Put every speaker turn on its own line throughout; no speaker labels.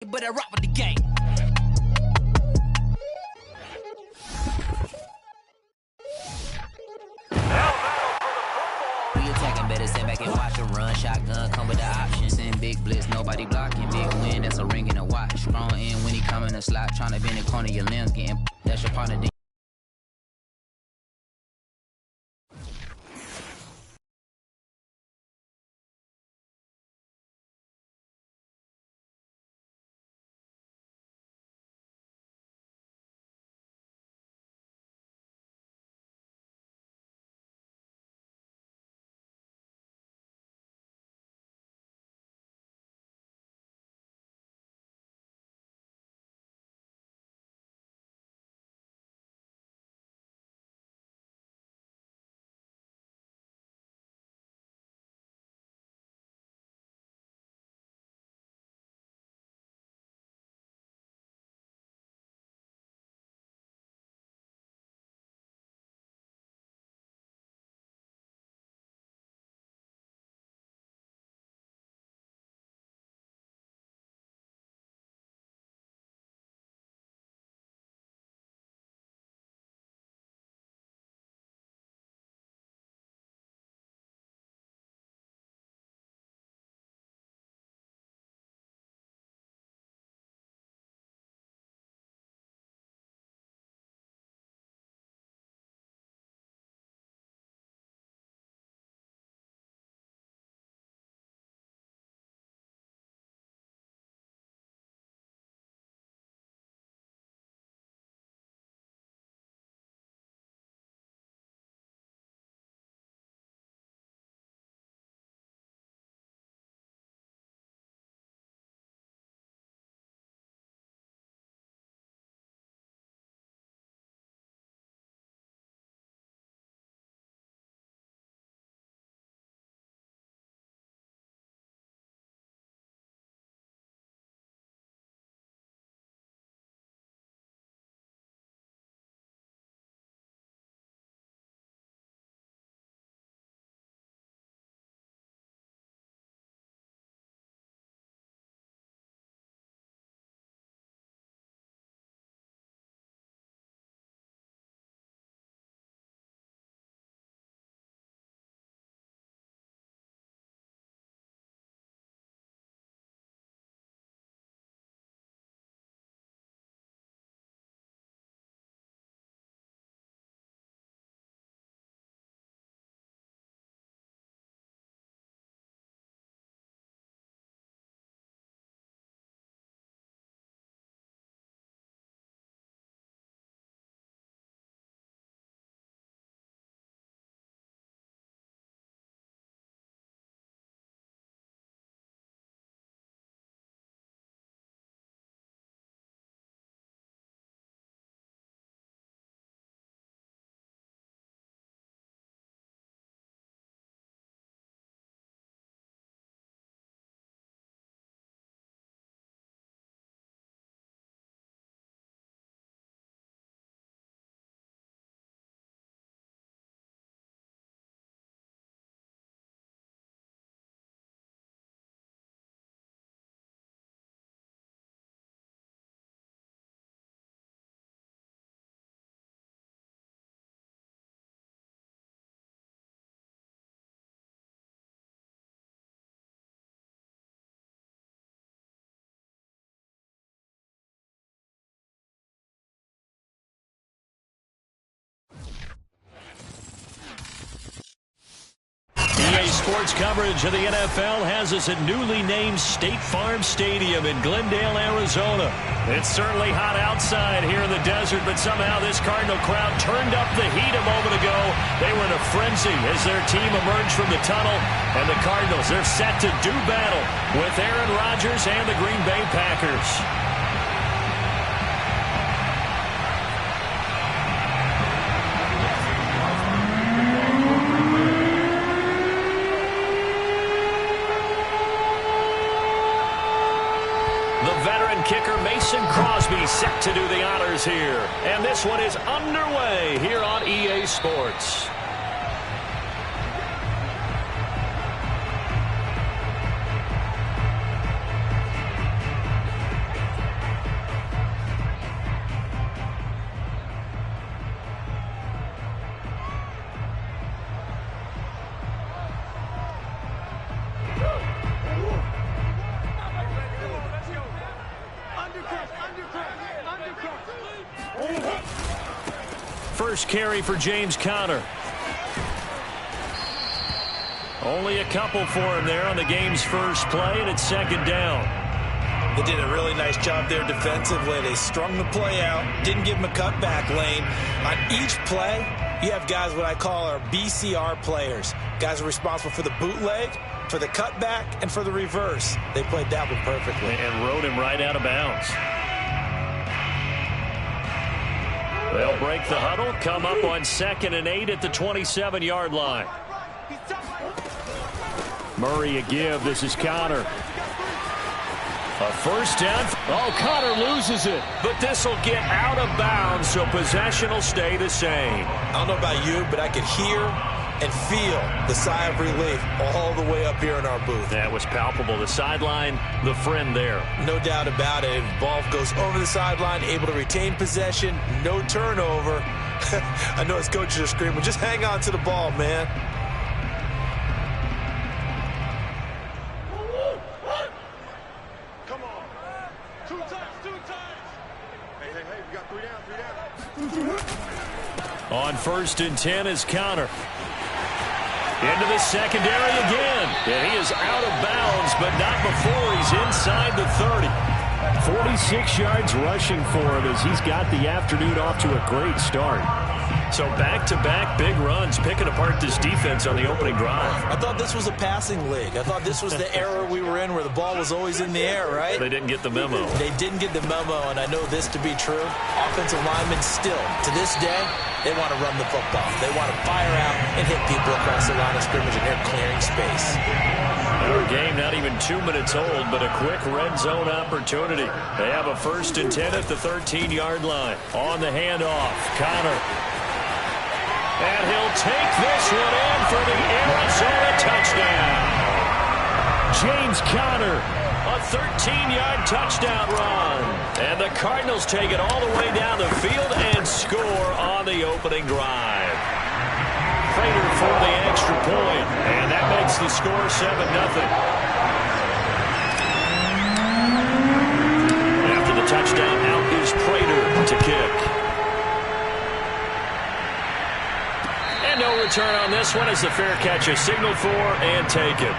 But I rock with the game. We attacking, better sit back and watch a run. Shotgun come with the option. Send big blitz, nobody blocking. Big win, that's a ring and a watch. Strong in when he come in the slot, trying to bend the corner of your limbs, getting that's your partner.
EA Sports coverage of the NFL has us at newly named State Farm Stadium in Glendale, Arizona. It's certainly hot outside here in the desert, but somehow this Cardinal crowd turned up the heat a moment ago. They were in a frenzy as their team emerged from the tunnel, and the Cardinals, they're set to do battle with Aaron Rodgers and the Green Bay Packers. Kicker Mason Crosby set to do the honors here. And this one is underway here on EA Sports. first carry for James Conner. Only a couple for him there on the game's first play, and it's second down.
They did a really nice job there defensively. They strung the play out, didn't give him a cutback lane. On each play, you have guys what I call our BCR players. Guys are responsible for the bootleg, for the cutback, and for the reverse. They played that one perfectly.
And rode him right out of bounds. They'll break the huddle, come up on 2nd and 8 at the 27-yard line. Murray a give. This is Conner. A first down. Oh, Conner loses it. But this will get out of bounds, so possession will stay the same.
I don't know about you, but I could hear and feel the sigh of relief all the way up here in our booth.
That was palpable. The sideline, the friend there.
No doubt about it. Ball goes over the sideline, able to retain possession, no turnover. I know his coaches are screaming, just hang on to the ball, man.
Come on. Two times. Hey, we got 3 down.
On 1st and 10 is Conner. Into the secondary again. And he is out of bounds, but not before he's inside the 30. 46 yards rushing for him as he's got the afternoon off to a great start. So back-to-back big runs, picking apart this defense on the opening drive.
I thought this was a passing league. I thought this was the era we were in where the ball was always in the air, right?
They didn't get the memo.
They didn't get the memo, and I know this to be true. Offensive linemen still, to this day, they want to run the football. They want to fire out and hit people across the line of scrimmage, and they're clearing space.
Our game not even 2 minutes old, but a quick red zone opportunity. They have a 1st and 10 at the 13-yard line. On the handoff, Conner. And he'll take this one in for the Arizona touchdown. James Conner, a 13-yard touchdown run. And the Cardinals take it all the way down the field and score on the opening drive. Prater for the extra point, and that makes the score 7-0. After the touchdown, out is Prater to kick. And no return on this one as the fair catch is signaled for and taken.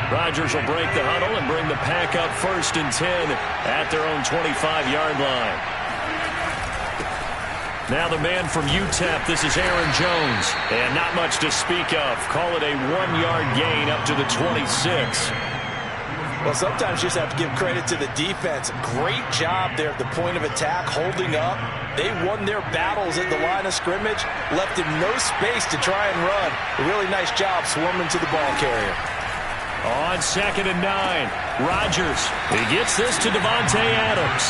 Rodgers will break the huddle and bring the pack up 1st and 10 at their own 25-yard line. Now the man from UTEP, this is Aaron Jones. And not much to speak of. Call it a 1-yard gain up to the 26.
Well, sometimes you just have to give credit to the defense. Great job there at the point of attack, holding up. They won their battles at the line of scrimmage, left him no space to try and run. A really nice job swarming to the ball carrier.
On 2nd and 9, Rodgers. He gets this to Devontae Adams.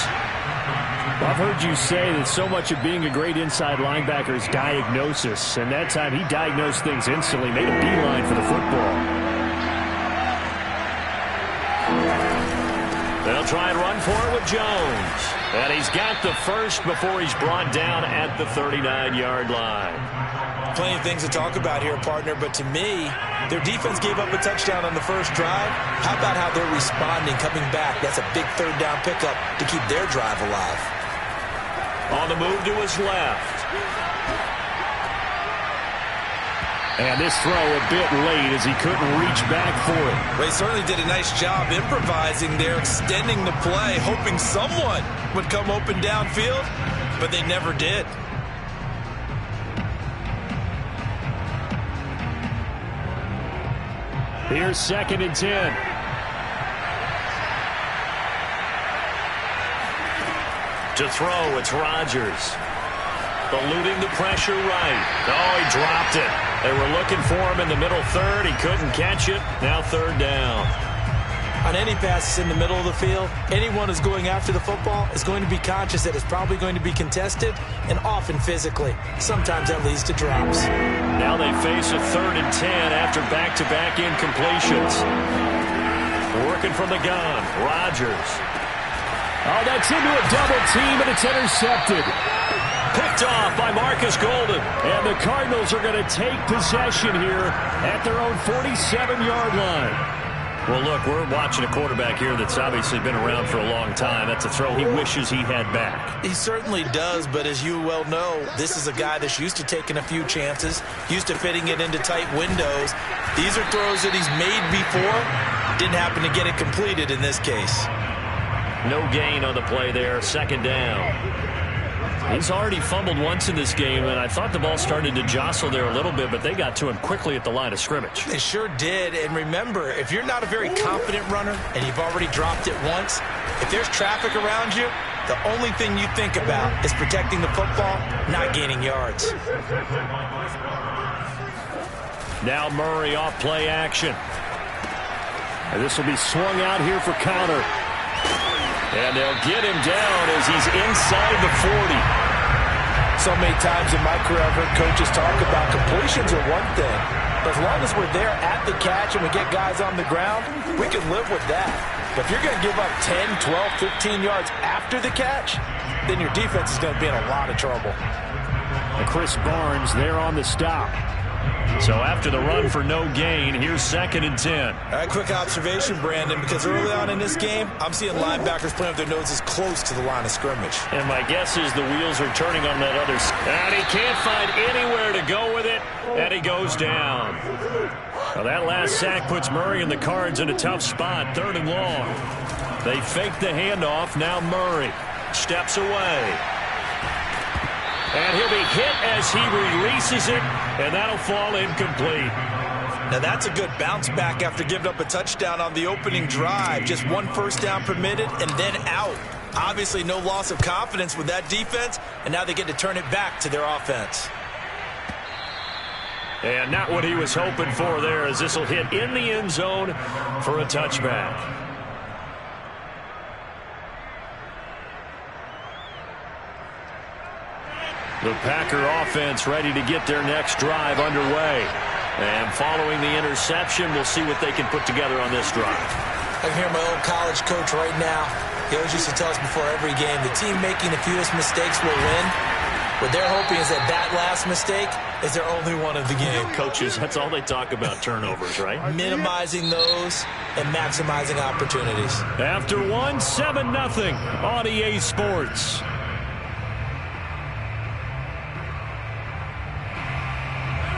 I've heard you say that so much of being a great inside linebacker is diagnosis, and that time he diagnosed things instantly, made a beeline for the football.
They'll try and run for it with Jones. And he's got the first before he's brought down at the 39-yard line.
Plenty of things to talk about here, partner, but to me, their defense gave up a touchdown on the first drive. How about how they're responding, coming back? That's a big 3rd down pickup to keep their drive alive.
On the move to his left.
And this throw a bit late as he couldn't reach back for it.
Well, he certainly did a nice job improvising there, extending the play, hoping someone would come open downfield, but they never did.
Here's 2nd and 10.
To throw, it's Rodgers. Eluding the pressure right. Oh, he dropped it. They were looking for him in the middle 3rd. He couldn't catch it. Now 3rd down.
On any passes in the middle of the field, anyone who's going after the football is going to be conscious that it's probably going to be contested and often physically. Sometimes that leads to drops.
Now they face a 3rd and 10 after back-to-back incompletions. Working from the gun, Rodgers.
Oh, that's into a double team, and it's intercepted.
Picked off by Marcus Golden.
And the Cardinals are going to take possession here at their own 47-yard line.
Well, look, we're watching a quarterback here that's obviously been around for a long time. That's a throw he wishes he had back.
He certainly does, but as you well know, this is a guy that's used to taking a few chances, used to fitting it into tight windows. These are throws that he's made before. Didn't happen to get it completed in this case.
No gain on the play there. Second down. He's already fumbled once in this game, and I thought the ball started to jostle there a little bit, but they got to him quickly at the line of scrimmage.
They sure did, and remember, if you're not a very confident runner and you've already dropped it once, if there's traffic around you, the only thing you think about is protecting the football, not gaining yards.
Now Murray off play action.
And this will be swung out here for counter.
And they'll get him down as he's inside the 40.
So many times in my career I've heard coaches talk about completions are one thing. But as long as we're there at the catch and we get guys on the ground, we can live with that. But if you're going to give up 10, 12, 15 yards after the catch, then your defense is going to be in a lot of trouble.
And Chris Barnes there on the stop.
So after the run for no gain, here's 2nd and 10.
All right, quick observation, Brandon, because early on in this game, I'm seeing linebackers playing with their noses close to the line of scrimmage.
And my guess is the wheels are turning on that other side. And he can't find anywhere to go with it, and he goes down. Well, that last sack puts Murray and the Cards in a tough spot, 3rd and long. They fake the handoff. Now Murray steps away. And he'll be hit as he releases it, and that'll fall incomplete.
Now that's a good bounce back after giving up a touchdown on the opening drive. Just 1 first down permitted and then out. Obviously no loss of confidence with that defense, and now they get to turn it back to their offense.
And not what he was hoping for there, as this will hit in the end zone for a touchback. The Packer offense ready to get their next drive underway. And following the interception, we'll see what they can put together on this drive.
I can hear my old college coach right now. He always used to tell us before every game, the team making the fewest mistakes will win. What they're hoping is that that last mistake is their only one of the game.
Coaches, that's all they talk about, turnovers, right?
Minimizing those and maximizing opportunities.
After 1, 7-0 on EA Sports.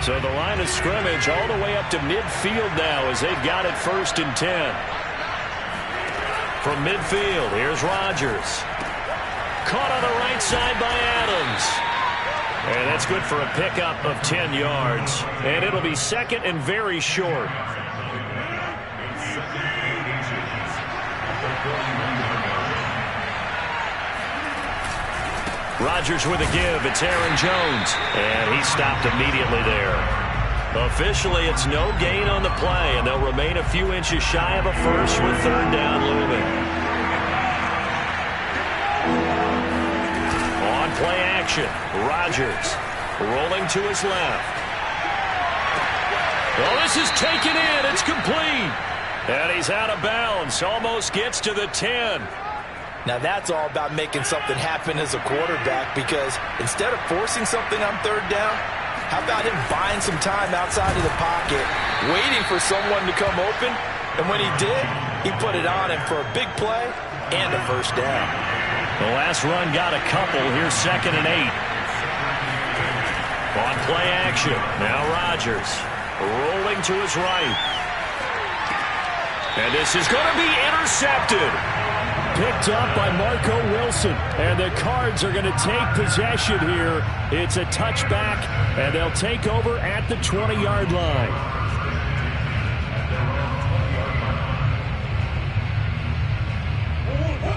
So the line of scrimmage all the way up to midfield now as they've got it 1st and 10. From midfield, here's Rodgers. Caught on the right side by Adams. And that's good for a pickup of 10 yards. And it'll be 2nd and very short. Rodgers with a give. It's Aaron Jones. And he stopped immediately there. Officially, it's no gain on the play, and they'll remain a few inches shy of a first with 3rd down looming. On play action, Rodgers rolling to his left. Oh, this is taken in. It's complete. And he's out of bounds. Almost gets to the 10.
Now that's all about making something happen as a quarterback, because instead of forcing something on 3rd down, how about him buying some time outside of the pocket, waiting for someone to come open, and when he did, he put it on him for a big play and a 1st down.
The last run got a couple. Here's 2nd and 8. On play action, now Rodgers rolling to his right. And this is going to be intercepted.
Picked up by Marco Wilson. And the Cards are going to take possession here. It's a touchback, and they'll take over at the 20-yard line.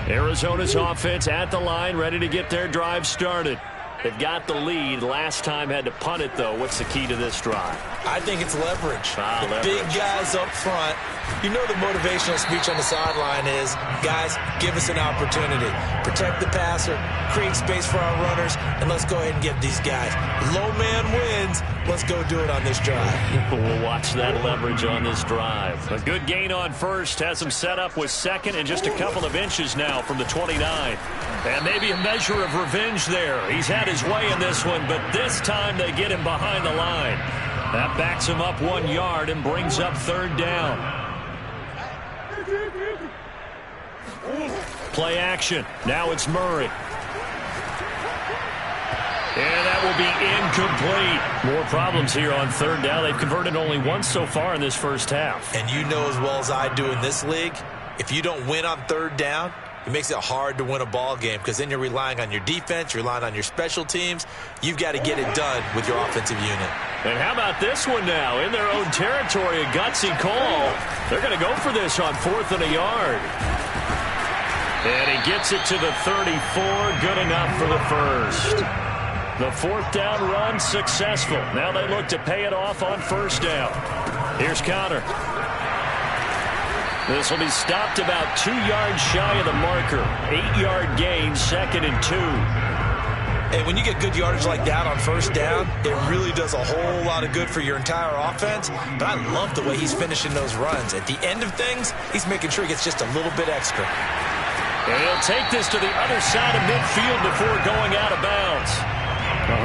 Arizona's offense at the line, ready to get their drive started. They've got the lead. Last time had to punt it, though. What's the key to this drive?
I think it's leverage.
Leverage.
Big guys up front. You know the motivational speech on the sideline is, guys, give us an opportunity. Protect the passer, create space for our runners, and let's go ahead and get these guys. Low man wins. Let's go do it on this drive.
We'll watch that leverage on this drive. A good gain on 1st. Has him set up with 2nd and just a couple of inches now from the 29. And maybe a measure of revenge there. He's had his way in this one, but this time they get him behind the line. That backs him up 1 yard and brings up 3rd down. Play action. Now it's Murray. And that will be incomplete. More problems here on third down. They've converted only once so far in this first half.
And you know as well as I do in this league, if you don't win on third down, it makes it hard to win a ball game because then you're relying on your defense, you're relying on your special teams. You've got to get it done with your offensive unit.
And how about this one now? In their own territory, a gutsy call. They're going to go for this on 4th and a yard. And he gets it to the 34. Good enough for the first. The 4th down run successful. Now they look to pay it off on 1st down. Here's Connor. This will be stopped about 2 yards shy of the marker. 8-yard gain, 2nd and 2.
Hey, when you get good yardage like that on 1st down, it really does a whole lot of good for your entire offense. But I love the way he's finishing those runs. At the end of things, he's making sure he gets just a little bit extra.
And he'll take this to the other side of midfield before going out of bounds.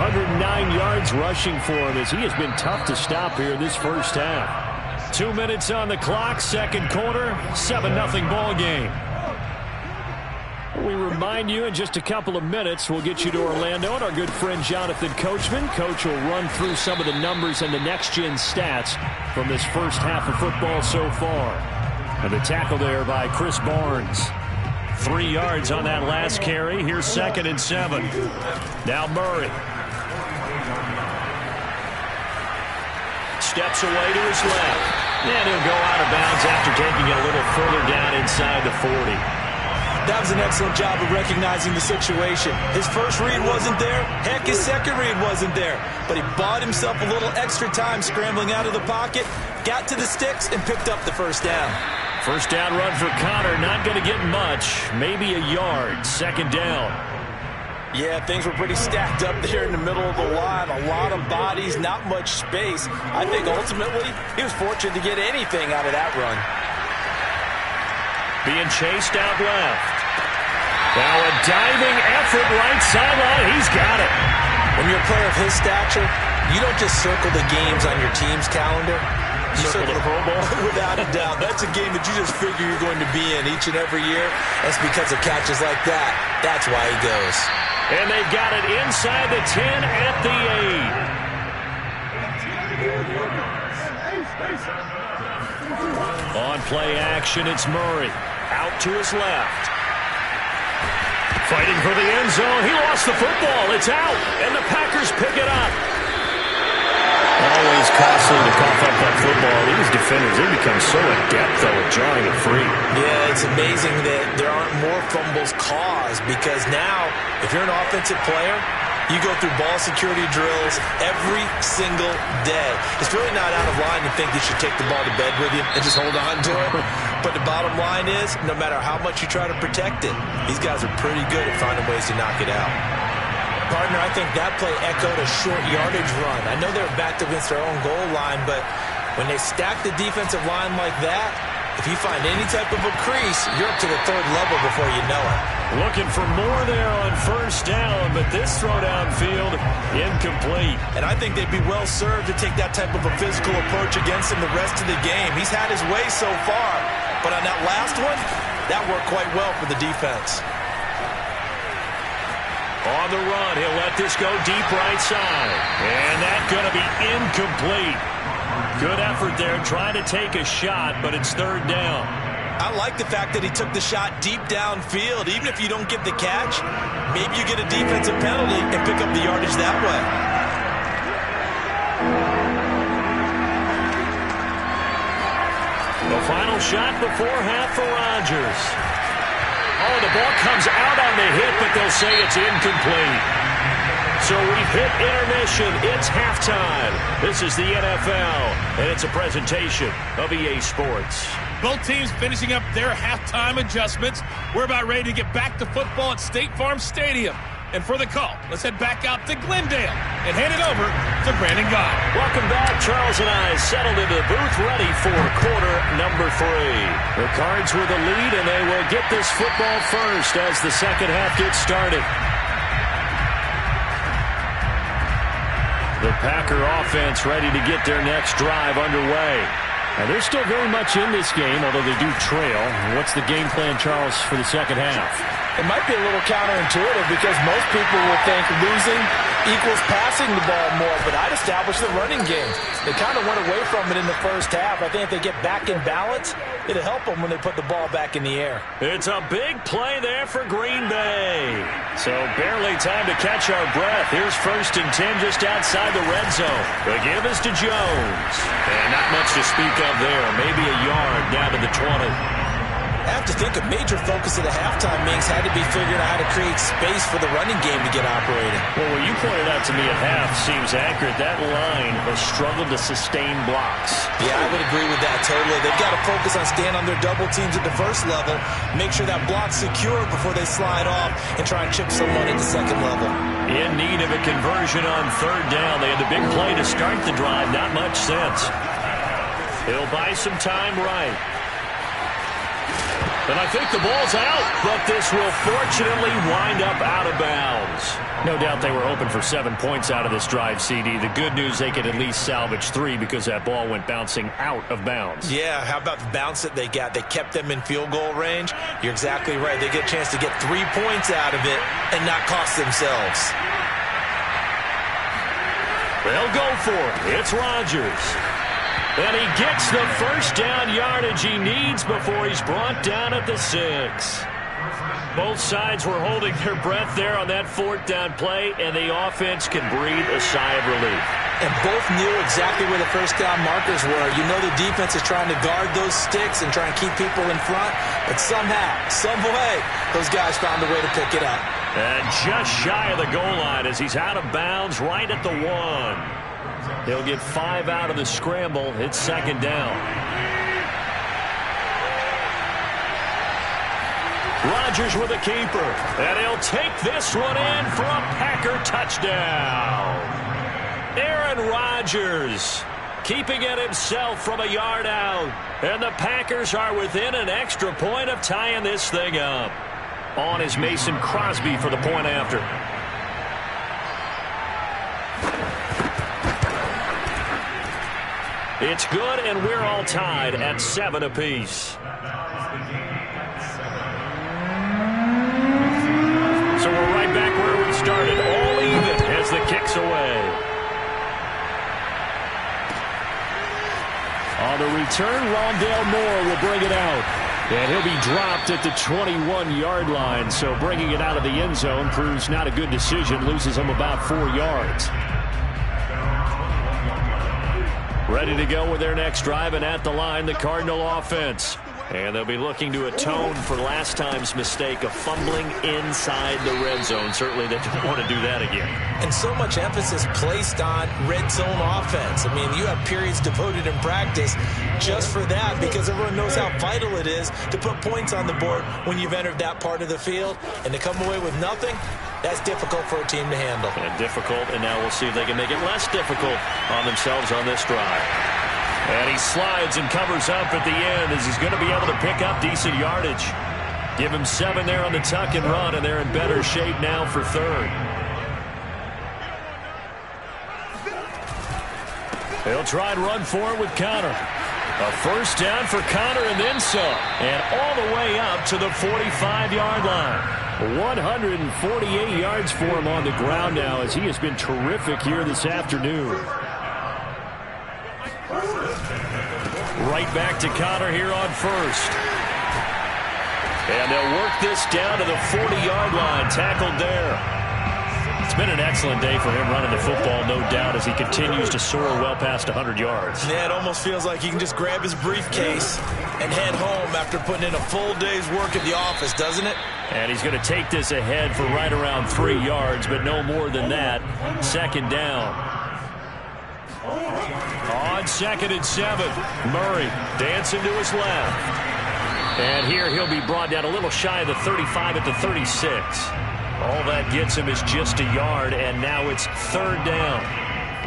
109 yards rushing for him as he has been tough to stop here in this first half. 2 minutes on the clock, second quarter, 7-0 ball game. We remind you in just a couple of minutes we'll get you to Orlando and our good friend Jonathan Coachman. Coach will run through some of the numbers and the next-gen stats from this first half of football so far. And the tackle there by Chris Barnes. 3 yards on that last carry. Here's 2nd and 7. Now Murray. Steps away to his left. And he'll go out of bounds after taking it a little further down inside the 40.
That was an excellent job of recognizing the situation. His first read wasn't there. Heck, his second read wasn't there. But he bought himself a little extra time scrambling out of the pocket, got to the sticks, and picked up the 1st down.
First down run for Connor, not going to get much. Maybe a yard, 2nd down.
Yeah, things were pretty stacked up there in the middle of the line. A lot of bodies, not much space. I think ultimately he was fortunate to get anything out of that run.
Being chased out left. Now a diving effort right sideline. He's got it.
When you're a player of his stature, you don't just circle the games on your team's calendar. You circle the Pro Bowl. Without a doubt. That's a game that you just figure you're going to be in each and every year. That's because of catches like that. That's why he goes.
And they've got it inside the 10 at the 8. On play action, it's Murray. Out to his left. Fighting for the end zone. He lost the football. It's out. And the Packers pick it up. Always costly to cough up that football. These defenders, they become so adept, though, at drawing it free.
Yeah, it's amazing that there aren't more fumbles caused because now, if you're an offensive player, you go through ball security drills every single day. It's really not out of line to think you should take the ball to bed with you and just hold on to it. But the bottom line is, no matter how much you try to protect it, these guys are pretty good at finding ways to knock it out. Partner, I think that play echoed a short yardage run. I know they're backed against their own goal line, but when they stack the defensive line like that, if you find any type of a crease, you're up to the 3rd level before you know it.
Looking for more there on 1st down, but this throw downfield, incomplete.
And I think they'd be well served to take that type of a physical approach against him the rest of the game. He's had his way so far, but on that last one, that worked quite well for the defense.
On the run, he'll let this go deep right side. And that's going to be incomplete. Good effort there, trying to take a shot, but it's 3rd down.
I like the fact that he took the shot deep downfield. Even if you don't get the catch, maybe you get a defensive penalty and pick up the yardage that way.
The final shot before half for Rodgers. Oh, the ball comes out on the hit, but they'll say it's incomplete. So we've hit intermission. It's halftime. This is the NFL, and it's a presentation of EA Sports.
Both teams finishing up their halftime adjustments. We're about ready to get back to football at State Farm Stadium. And for the call, let's head back out to Glendale and hand it over to Brandon Gott.
Welcome back. Charles and I settled into the booth, ready for quarter number 3. The Cards with the lead, and they will get this football first as the second half gets started. The Packer offense ready to get their next drive underway.
And they're still very much in this game, although they do trail. What's the game plan, Charles, for the second half?
It might be a little counterintuitive because most people will think losing equals passing the ball more, but I'd establish the running game. They kind of went away from it in the first half. I think if they get back in balance, it'll help them when they put the ball back in the air.
It's a big play there for Green Bay. So barely time to catch our breath. Here's 1st and 10 just outside the red zone. The give is to Jones. And not much to speak of there. Maybe a yard down to the 20.
I have to think a major focus of the halftime meetings had to be figuring out how to create space for the running game to get operating.
Well, what you pointed out to me at half seems accurate. That line has struggled to sustain blocks.
Yeah, I would agree with that totally. They've got to focus on staying on their double teams at the first level, make sure that block's secure before they slide off and try and chip someone at the second level.
In need of a conversion on 3rd down. They had the big play to start the drive. Not much sense. He'll buy some time right. And I think the ball's out, but this will fortunately wind up out of bounds.
No doubt they were hoping for 7 points out of this drive, CD. The good news, they could at least salvage 3 because that ball went bouncing out of bounds.
Yeah, how about the bounce that they got? They kept them in field goal range. You're exactly right. They get a chance to get 3 points out of it and not cost themselves.
They'll go for it. It's Rodgers. And he gets the first down yardage he needs before he's brought down at the 6. Both sides were holding their breath there on that 4th down play, and the offense can breathe a sigh of relief.
And both knew exactly where the first down markers were. You know the defense is trying to guard those sticks and try and keep people in front, but somehow, some way, those guys found a way to pick it up.
And just shy of the goal line as he's out of bounds right at the 1. He'll get 5 out of the scramble. It's 2nd down. Rodgers with a keeper. And he'll take this one in for a Packer touchdown. Aaron Rodgers keeping it himself from a yard out. And the Packers are within an extra point of tying this thing up. On is Mason Crosby for the point after. It's good, and we're all tied at 7 apiece. So we're right back where we started, all even as the kick's away.
On the return, Rondale Moore will bring it out. And he'll be dropped at the 21-yard line, so bringing it out of the end zone proves not a good decision, loses him about 4 yards. Ready to go with their next drive, and at the line, the Cardinal offense. And they'll be looking to atone for last time's mistake of fumbling inside the red zone. Certainly they don't want to do that again.
And so much emphasis placed on red zone offense. I mean, you have periods devoted in practice just for that because everyone knows how vital it is to put points on the board when you've entered that part of the field. And to come away with nothing, that's difficult for a team to handle.
And difficult, and now we'll see if they can make it less difficult on themselves on this drive. And he slides and covers up at the end as he's going to be able to pick up decent yardage. Give him 7 there on the tuck and run, and they're in better shape now for 3rd. They'll try and run for it with Connor. A first down for Connor and then some. And all the way up to the 45-yard line. 148 yards for him on the ground now as he has been terrific here this afternoon. Right back to Connor here on 1st. And they'll work this down to the 40-yard line, tackled there. It's been an excellent day for him running the football, no doubt, as he continues to soar well past 100 yards.
Yeah, it almost feels like he can just grab his briefcase and head home after putting in a full day's work at the office, doesn't it?
And he's going to take this ahead for right around 3 yards, but no more than that. 2nd down. On 2nd and 7, Murray dancing to his left. And here he'll be brought down a little shy of the 35 at the 36. All that gets him is just a yard, and now it's 3rd down.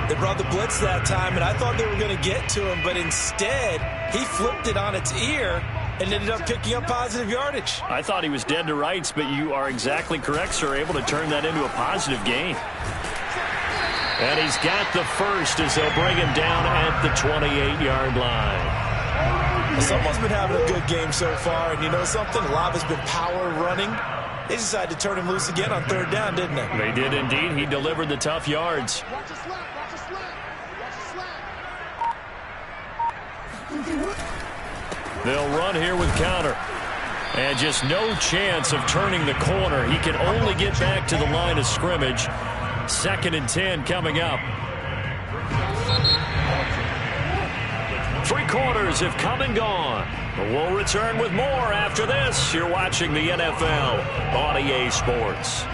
They brought the blitz that time, and I thought they were going to get to him, but instead he flipped it on its ear and ended up picking up positive yardage.
I thought he was dead to rights, but you are exactly correct, sir. Able to turn that into a positive gain.
And he's got the first as they'll bring him down at the 28-yard line.
Well, someone's been having a good game so far, and you know something? A lot has been power running. They decided to turn him loose again on third down, didn't they?
They did indeed. He delivered the tough yards.
Watch the slant, watch the slant, watch the slant.
They'll run here with counter. And just no chance of turning the corner. He can only get back to the line of scrimmage. 2nd and 10 coming up. 3 quarters have come and gone. We'll return with more after this. You're watching the NFL on EA Sports.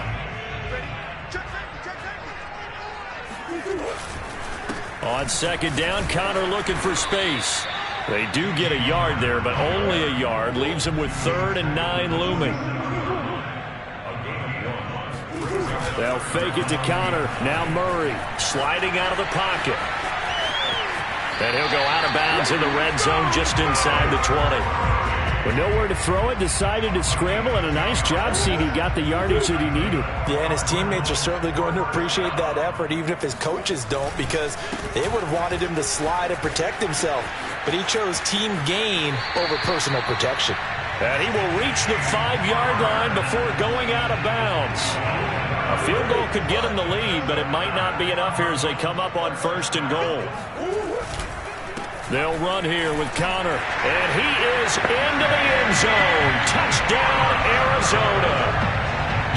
On 2nd down, Connor looking for space. They do get a yard there, but only a yard. Leaves them with 3rd and 9 looming. They'll fake it to Connor. Now Murray sliding out of the pocket. And he'll go out of bounds in the red zone just inside the 20. With nowhere to throw it, decided to scramble, and a nice job, CD. Got the yardage that he needed.
Yeah, and his teammates are certainly going to appreciate that effort, even if his coaches don't, because they would have wanted him to slide and protect himself. But he chose team gain over personal protection.
And he will reach the 5-yard line before going out of bounds. A field goal could get him the lead, but it might not be enough here as they come up on 1st and goal. They'll run here with Connor, and he is into the end zone. Touchdown, Arizona.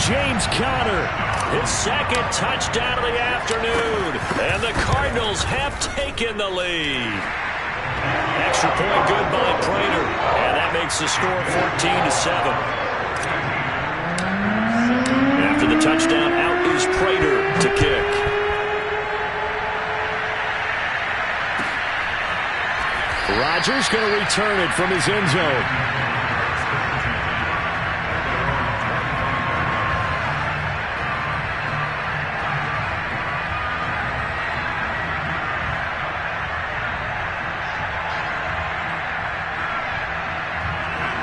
James Conner, his 2nd touchdown of the afternoon, and the Cardinals have taken the lead. Extra point good by Prater, and that makes the score 14-7. After the touchdown, out is Prater to kick. Rodgers going to return it from his end zone.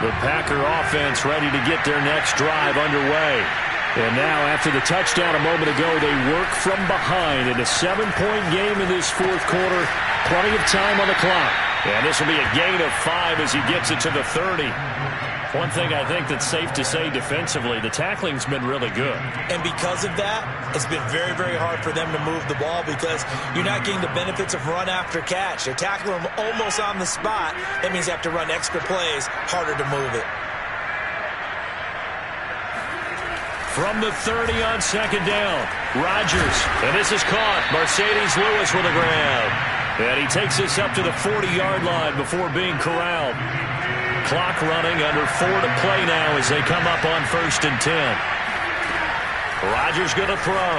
The Packer offense ready to get their next drive underway. And now, after the touchdown a moment ago, they work from behind in a 7-point game in this 4th quarter. Plenty of time on the clock. And this will be a gain of 5 as he gets it to the 30. One thing I think that's safe to say defensively, the tackling's been really good.
And because of that, it's been very, very hard for them to move the ball because you're not getting the benefits of run after catch. They're tackling them almost on the spot. That means they have to run extra plays, harder to move it.
From the 30 on 2nd down, Rodgers, and this is caught. Mercedes Lewis with a grab. And he takes this up to the 40-yard line before being corralled. Clock running, under 4 to play now as they come up on 1st and 10. Rodgers going to throw.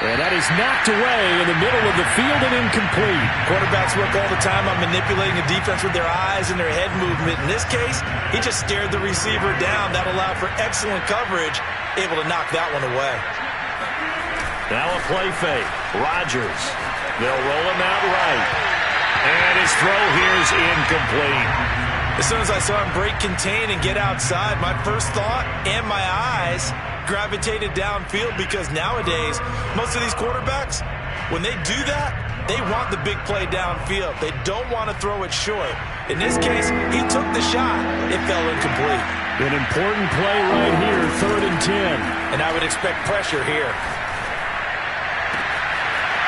And that is knocked away in the middle of the field and incomplete.
Quarterbacks work all the time on manipulating the defense with their eyes and their head movement. In this case, he just stared the receiver down. That allowed for excellent coverage, able to knock that one away.
Now a play fake. Rodgers. They'll roll him out right. And his throw here is incomplete.
As soon as I saw him break contain and get outside, my first thought and my eyes gravitated downfield because nowadays, most of these quarterbacks, when they do that, they want the big play downfield. They don't want to throw it short. In this case, he took the shot. It fell incomplete.
An important play right here, 3rd and 10.
And I would expect pressure here.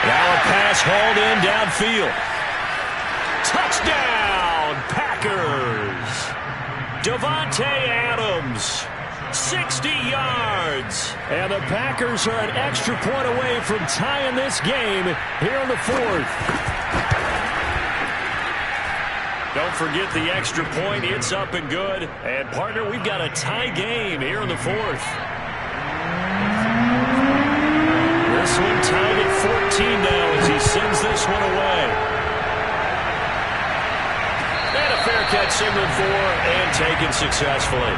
Now a pass hauled in downfield. Touchdown, Packers. Davante Adams, 60 yards. And the Packers are an extra point away from tying this game here in the 4th. Don't forget the extra point. It's up and good. And, partner, we've got a tie game here in the 4th. This one tied at 14 now as he sends this one away. And a fair catch signaled for and taken successfully.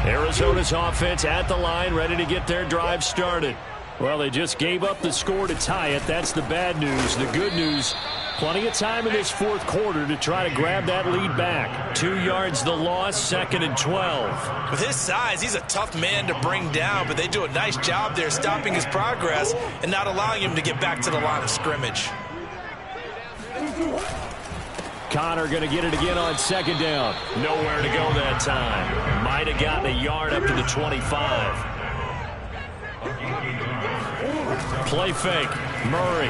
Arizona's offense at the line, ready to get their drive started. Well, they just gave up the score to tie it. That's the bad news. The good news, Plenty of time in this fourth quarter to try to grab that lead back. 2 yards the loss, 2nd and 12.
With his size, he's a tough man to bring down, but they do a nice job there stopping his progress and not allowing him to get back to the line of scrimmage.
Connor going to get it again on 2nd down. Nowhere to go that time. Might have gotten a yard up to the 25. Play fake. Murray.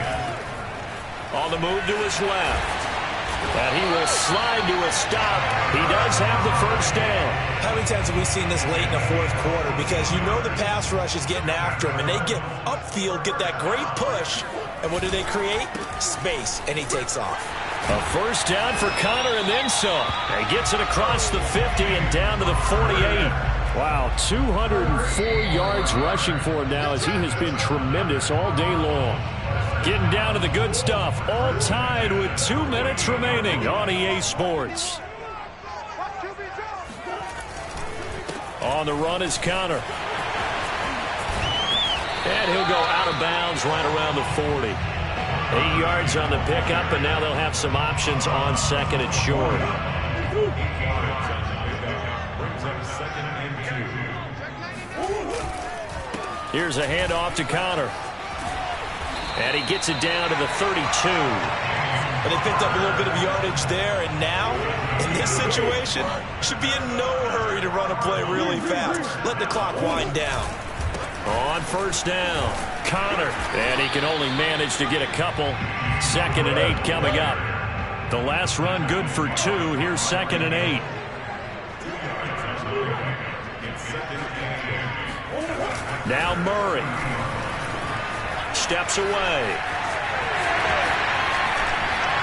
On the move to his left. And he will slide to a stop. He does have the first down.
How many times have we seen this late in the fourth quarter? Because you know the pass rush is getting after him, and they get upfield, get that great push, and what do they create? Space, and he takes off.
A first down for Connor and then some. He gets it across the 50 and down to the 48. Wow, 204 yards rushing for him now as he has been tremendous all day long. Getting down to the good stuff. All tied with 2 minutes remaining on EA Sports. On the run is Connor. And he'll go out of bounds right around the 40. 8 yards on the pickup, and now they'll have some options on 2nd and short. Here's a handoff to Connor. And he gets it down to the 32.
But they picked up a little bit of yardage there, and now, in this situation, should be in no hurry to run a play really fast. Let the clock wind down.
On first down, Connor. And he can only manage to get a couple. 2nd and 8 coming up. The last run good for 2. Here's 2nd and 8. Now Murray. Steps away.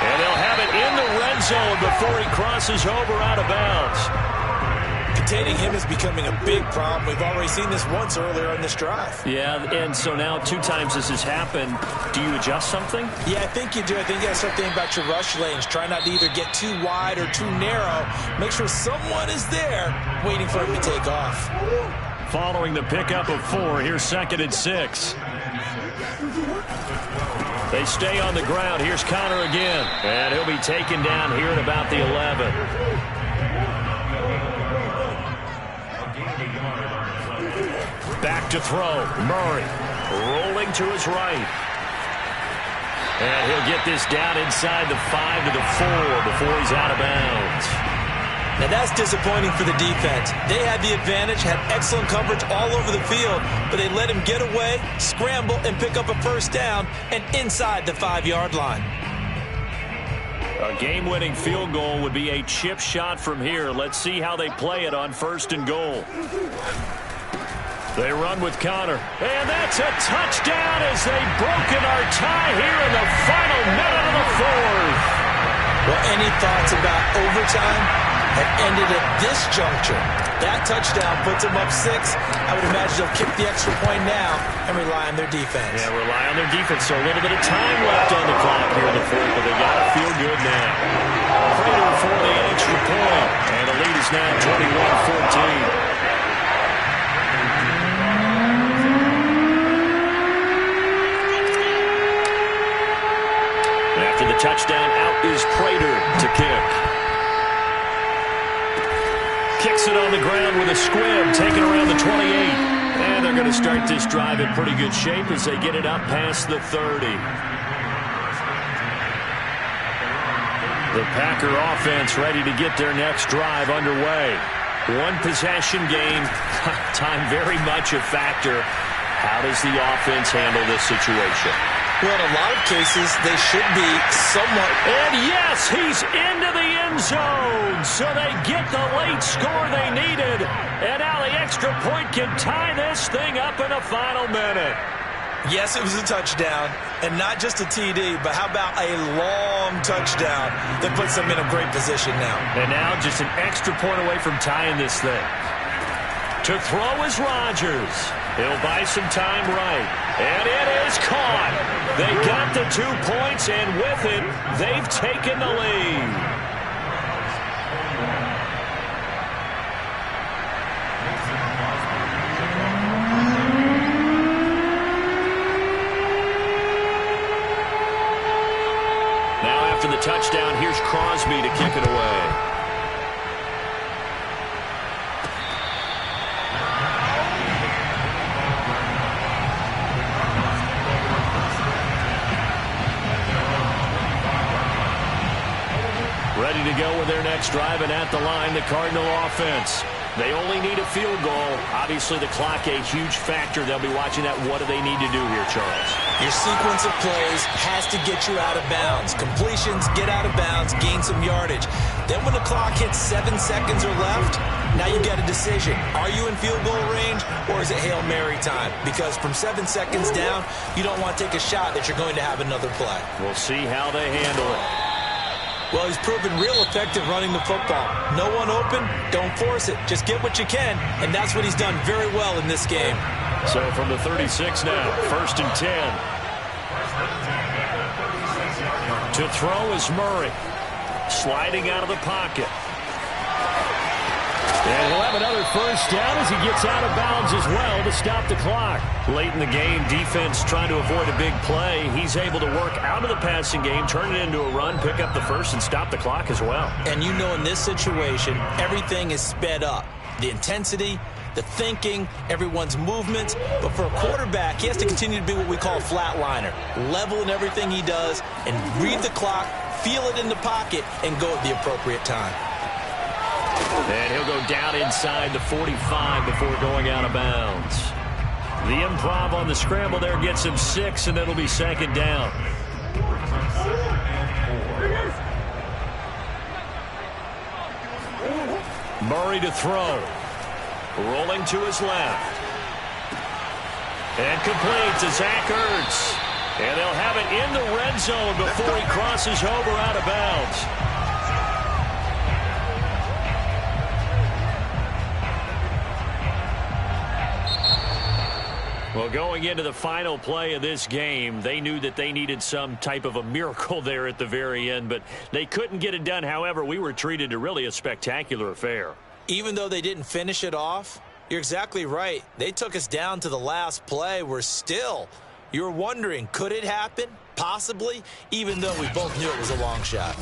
And they'll have it in the red zone before he crosses over out of bounds.
Containing him is becoming a big problem. We've already seen this once earlier in this drive.
Yeah, and so now 2 times this has happened. Do you adjust something?
Yeah, I think you do. I think you got to start thinking about your rush lanes. Try not to either get too wide or too narrow. Make sure someone is there waiting for him to take off.
Following the pickup of 4, here's 2nd and 6. They stay on the ground. Here's Connor again. And he'll be taken down here at about the 11. Back to throw. Murray rolling to his right. And he'll get this down inside the 5 to the 4 before he's out of bounds.
Now that's disappointing for the defense. They had the advantage, had excellent coverage all over the field, but they let him get away, scramble, and pick up a first down and inside the 5-yard line.
A game-winning field goal would be a chip shot from here. Let's see how they play it on 1st and goal. They run with Connor. And that's a touchdown as they've broken our tie here in the final minute of the 4th.
Well, any thoughts about overtime? Have ended at this juncture. That touchdown puts them up 6. I would imagine they'll kick the extra point now and rely on their defense.
Yeah, rely on their defense. So a little bit of time left on the clock here in the 4th, but they got to feel good now. Prater for the extra point, and the lead is now 21-14. After the touchdown, out is Prater to kick. Kicks it on the ground with a squib, taken around the 28. And they're going to start this drive in pretty good shape as they get it up past the 30. The Packer offense ready to get their next drive underway. 1 possession game, time very much a factor. How does the offense handle this situation?
Well, in a lot of cases, they should be somewhat...
And yes, he's into the end zone. So they get the late score they needed. And now the extra point can tie this thing up in the final minute.
Yes, it was a touchdown. And not just a TD, but how about a long touchdown that puts them in a great position now.
And now just an extra point away from tying this thing. To throw is Rodgers. He'll buy some time right. And it is caught. They got the 2 points, and with it, they've taken the lead. Now touchdown. Here's Crosby to kick it away. Ready to go with their next drive, and at the line, the Cardinal offense. They only need a field goal. Obviously, the clock a huge factor. They'll be watching that. What do they need to do here, Charles?
Your sequence of plays has to get you out of bounds. Completions, get out of bounds, gain some yardage. Then when the clock hits 7 seconds or left, now you get a decision. Are you in field goal range, or is it Hail Mary time? Because from 7 seconds down, you don't want to take a shot that you're going to have another play.
We'll see how they handle it.
Well, he's proven real effective running the football. No one open, don't force it. Just get what you can, and that's what he's done very well in this game.
So from the 36 now, 1st and 10. To throw is Murray. Sliding out of the pocket. And he'll have another first down as he gets out of bounds as well to stop the clock. Late in the game, defense trying to avoid a big play. He's able to work out of the passing game, turn it into a run, pick up the first, and stop the clock as well.
And you know in this situation, everything is sped up. The intensity, the thinking, everyone's movements. But for a quarterback, he has to continue to be what we call a flatliner. Level in everything he does and read the clock, feel it in the pocket, and go at the appropriate time.
And he'll go down inside the 45 before going out of bounds. The improv on the scramble there gets him 6, and it'll be 2nd down. Murray to throw. Rolling to his left. And complete to Zach Ertz. And they'll have it in the red zone before he crosses over out of bounds. Well, going into the final play of this game, they knew that they needed some type of a miracle there at the very end, but they couldn't get it done. However, we were treated to really a spectacular affair.
Even though they didn't finish it off, you're exactly right. They took us down to the last play. We're still, you're wondering, could it happen? Possibly, even though we both knew it was a long shot.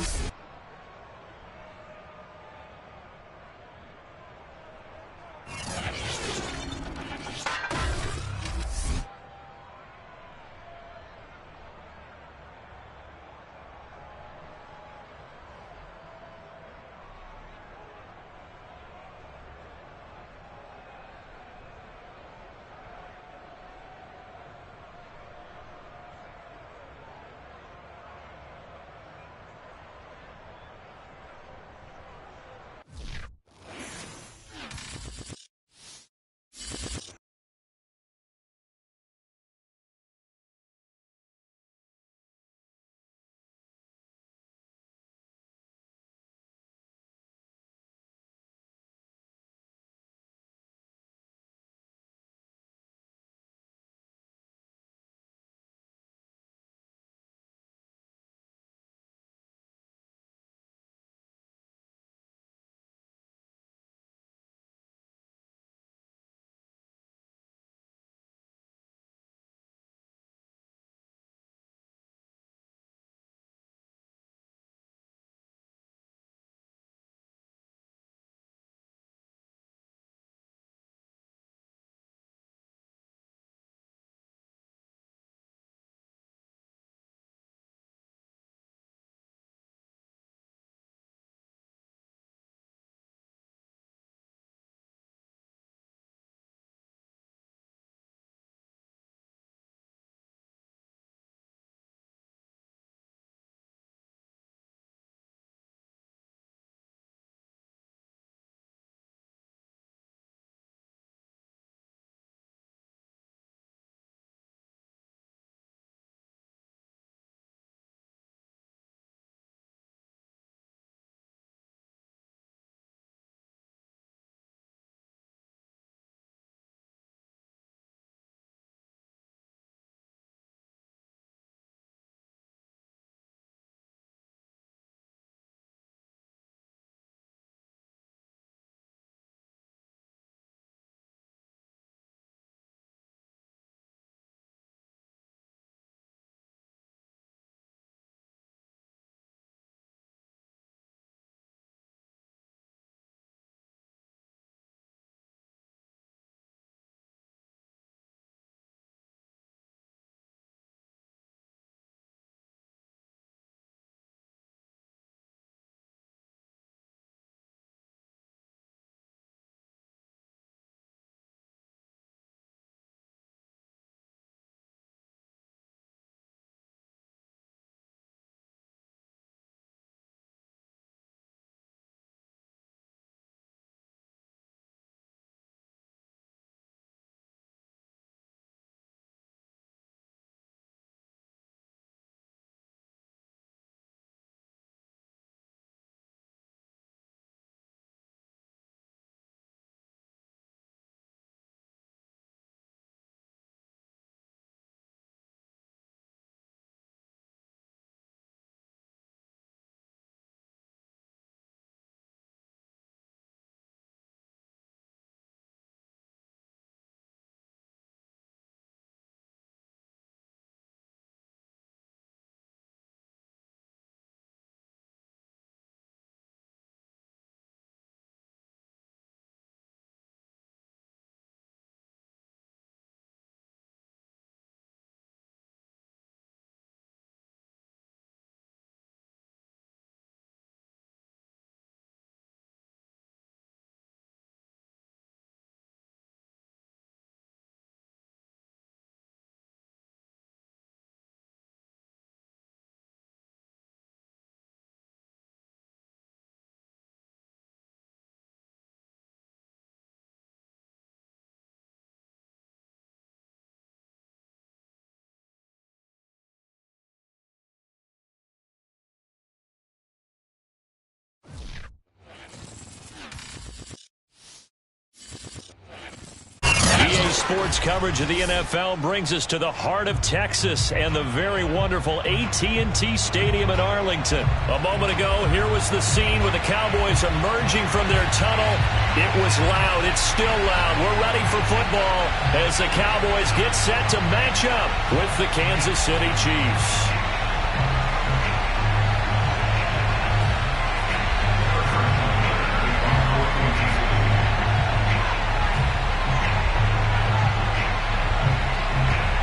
sports coverage of the NFL brings us to the heart of Texas and the very wonderful AT&T Stadium in Arlington. A moment ago, here was the scene with the Cowboys emerging from their tunnel. It was loud. It's still loud. We're ready for football as the Cowboys get set to match up with the Kansas City Chiefs.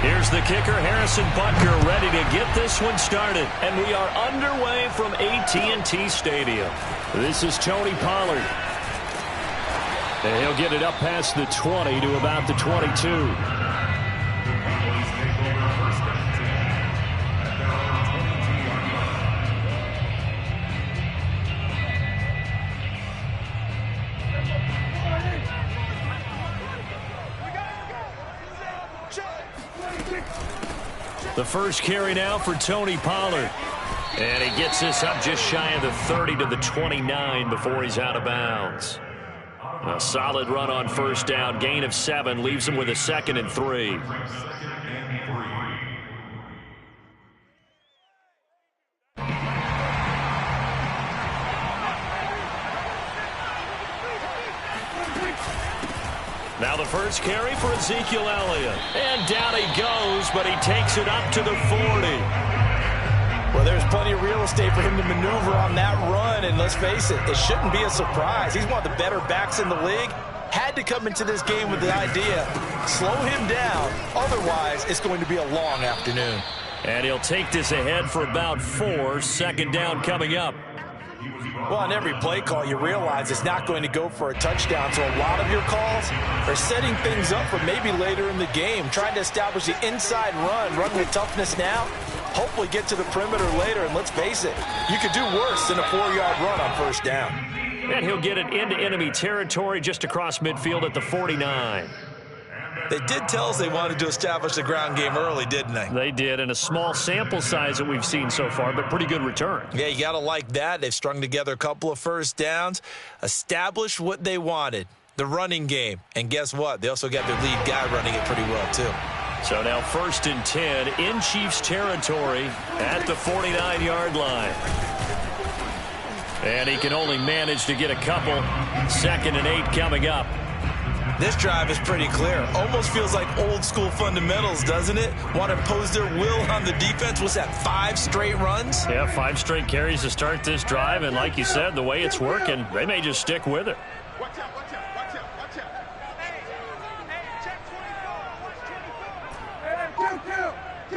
Here's the kicker, Harrison Butker, ready to get this one started. And we are underway from AT&T Stadium. This is Tony Pollard. And he'll get it up past the 20 to about the 22. The first carry now for Tony Pollard. And he gets this up just shy of the 30 to the 29 before he's out of bounds. A solid run on first down. Gain of 7 leaves him with a 2nd and 3. Now the first carry for Ezekiel Elliott. And down he goes, but he takes it up to the 40.
Well, there's plenty of real estate for him to maneuver on that run, and let's face it, it shouldn't be a surprise. He's one of the better backs in the league. Had to come into this game with the idea, slow him down, otherwise it's going to be a long afternoon.
And he'll take this ahead for about 4, 2nd down coming up.
Well, on every play call, you realize it's not going to go for a touchdown, so a lot of your calls are setting things up for maybe later in the game, trying to establish the inside run with toughness now, hopefully get to the perimeter later, and let's face it, you could do worse than a 4-yard run on first down.
And he'll get it into enemy territory just across midfield at the 49.
They did tell us they wanted to establish the ground game early, didn't they?
They did, and a small sample size that we've seen so far, but pretty good return.
Yeah, you got to like that. They've strung together a couple of first downs, established what they wanted, the running game. And guess what? They also got their lead guy running it pretty well, too.
So now 1st and 10 in Chiefs territory at the 49-yard line. And he can only manage to get a couple. 2nd and 8 coming up.
This drive is pretty clear. Almost feels like old school fundamentals, doesn't it? Want to impose their will on the defense. What's that, 5 straight runs?
Yeah, 5 straight carries to start this drive. And like you said, the way it's working, they may just stick with it.
Watch out, watch out, watch out, watch out. Hey, check